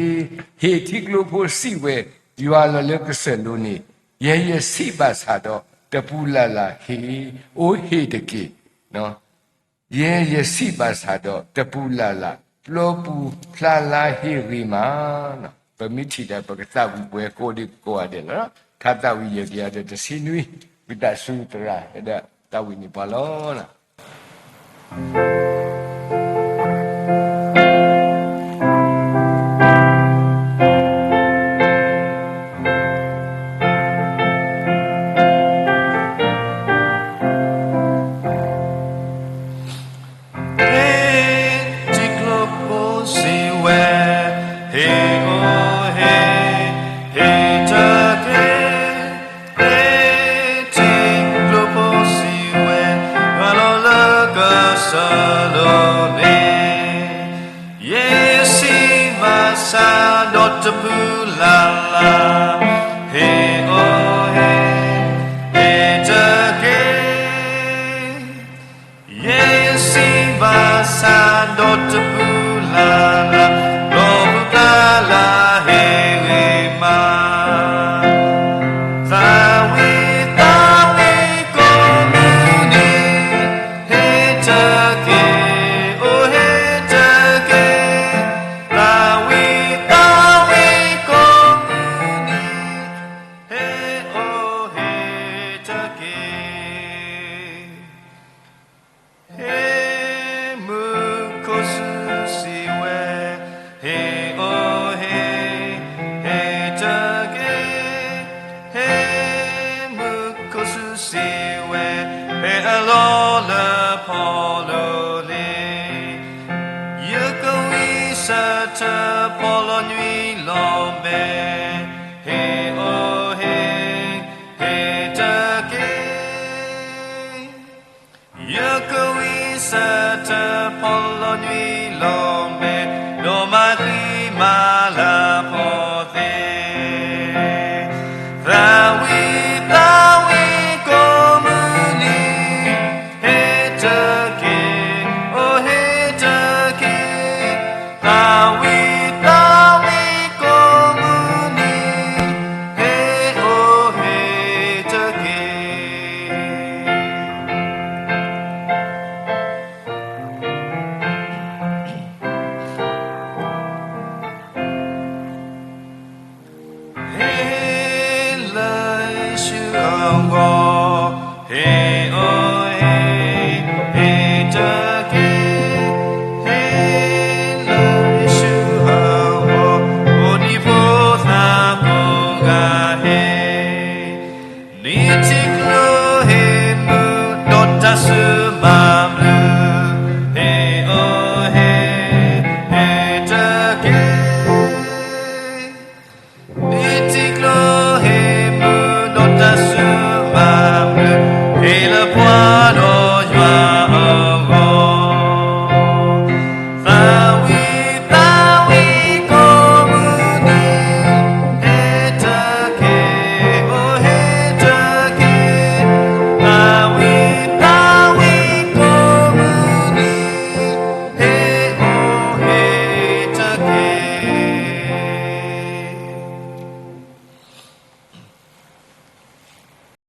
Speaker 1: ဟေတိကလို့ဖို့စီဝဲဒီဝါလလကဆလူနီရေစီပါစာတော့တပူလာလာဟေအိုဟိတကေနော်ရေစီပါစာတော့တပူလာလာပလောပူဖလာလာဟိရီမာနော်ပ permitted because we go to go at it. Kata we get the sinui with that sutra that we need palona.